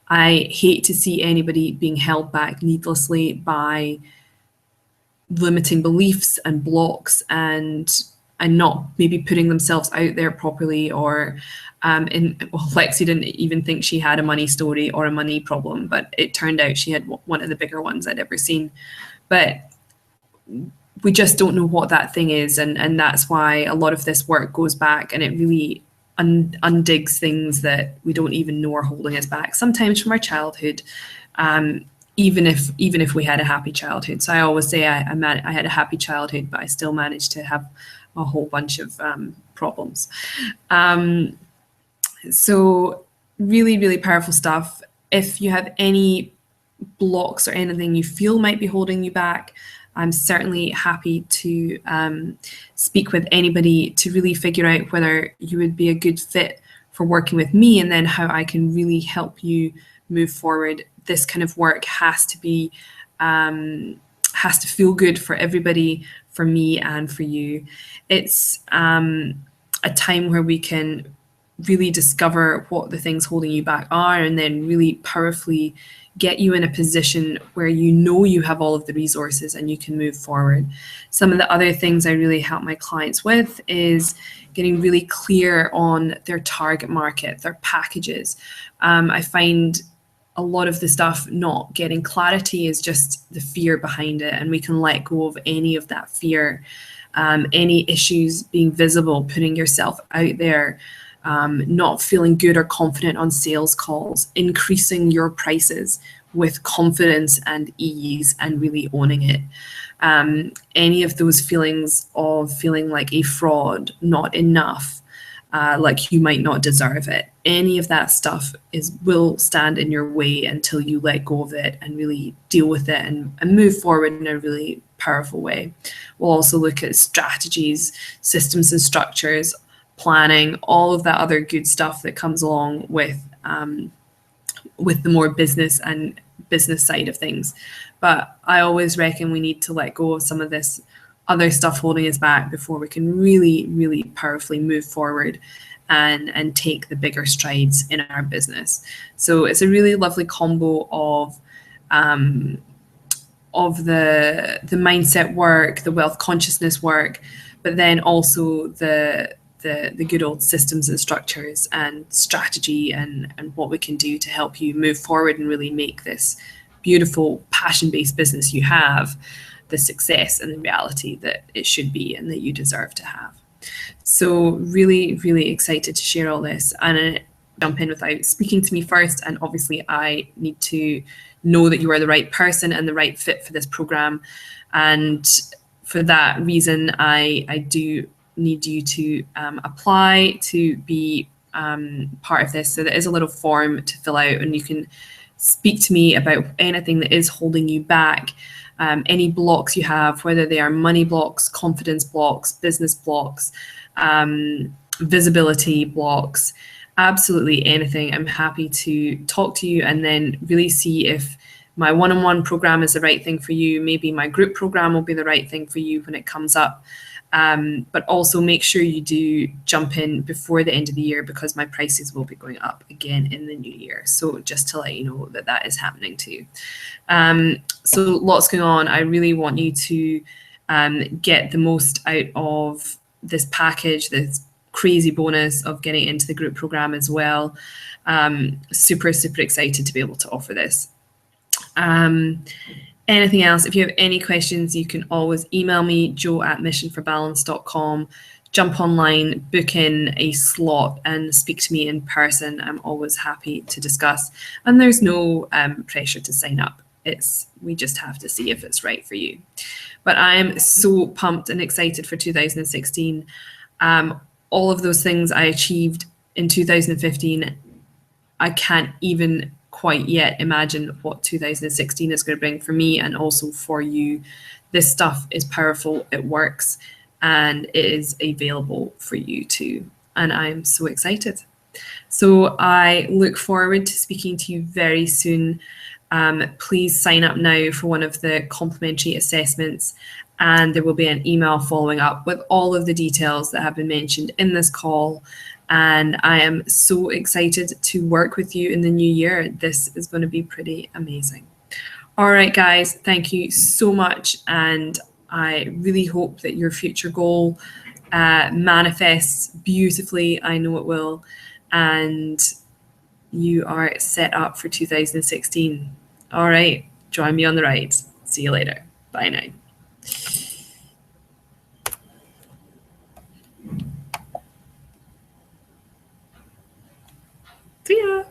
I hate to see anybody being held back needlessly by limiting beliefs and blocks and not maybe putting themselves out there properly, or Lexi didn't even think she had a money story or a money problem, but it turned out she had one of the bigger ones I'd ever seen. But we just don't know what that thing is, and that's why a lot of this work goes back, and it really undigs things that we don't even know are holding us back, sometimes from our childhood, even if we had a happy childhood. So I always say I had a happy childhood, but I still managed to have a whole bunch of problems. So really, really powerful stuff. If you have any blocks or anything you feel might be holding you back, I'm certainly happy to speak with anybody to really figure out whether you would be a good fit for working with me, and then how I can really help you move forward. This kind of work has to feel good for everybody, for me and for you. It's a time where we can really discover what the things holding you back are, and then really powerfully get you in a position where you know you have all of the resources and you can move forward. Some of the other things I really help my clients with is getting really clear on their target market, their packages. I find a lot of the stuff not getting clarity is just the fear behind it, and we can let go of any of that fear. Any issues being visible, putting yourself out there, not feeling good or confident on sales calls, increasing your prices with confidence and ease and really owning it. Any of those feelings of feeling like a fraud, not enough, like you might not deserve it, any of that stuff will stand in your way until you let go of it and really deal with it and move forward in a really powerful way. We'll also look at strategies, systems and structures, planning, all of that other good stuff that comes along with the more business side of things. But I always reckon we need to let go of some of this other stuff holding us back before we can really, really powerfully move forward and take the bigger strides in our business. So it's a really lovely combo of the mindset work, the wealth consciousness work, but then also the good old systems and structures and strategy and what we can do to help you move forward and really make this beautiful passion-based business you have the success and the reality that it should be and that you deserve to have. So really, really excited to share all this, and jump in without speaking to me first. And obviously I need to know that you are the right person and the right fit for this program. And for that reason, I do need you to apply to be part of this. So there is a little form to fill out, and you can speak to me about anything that is holding you back. Any blocks you have, whether they are money blocks, confidence blocks, business blocks, visibility blocks, absolutely anything. I'm happy to talk to you and then really see if my one-on-one program is the right thing for you. Maybe my group program will be the right thing for you when it comes up. But also make sure you do jump in before the end of the year, because my prices will be going up again in the new year. So just to let you know that is happening too. So lots going on. I really want you to get the most out of this package, this crazy bonus of getting into the group program as well. Super, super excited to be able to offer this. Anything else, if you have any questions, you can always email me, jo@missionforbalance.com. Jump online, book in a slot and speak to me in person. I'm always happy to discuss. And there's no pressure to sign up. We just have to see if it's right for you. But I'm so pumped and excited for 2016. All of those things I achieved in 2015, I can't even quite yet imagine what 2016 is going to bring for me and also for you. This stuff is powerful, it works, and it is available for you too. And I'm so excited. So I look forward to speaking to you very soon. Please sign up now for one of the complimentary assessments, and there will be an email following up with all of the details that have been mentioned in this call. And I am so excited to work with you in the new year. This is going to be pretty amazing. All right, guys, thank you so much. And I really hope that your future goal manifests beautifully. I know it will. And you are set up for 2016. All right, join me on the ride. See you later. Bye now. See ya.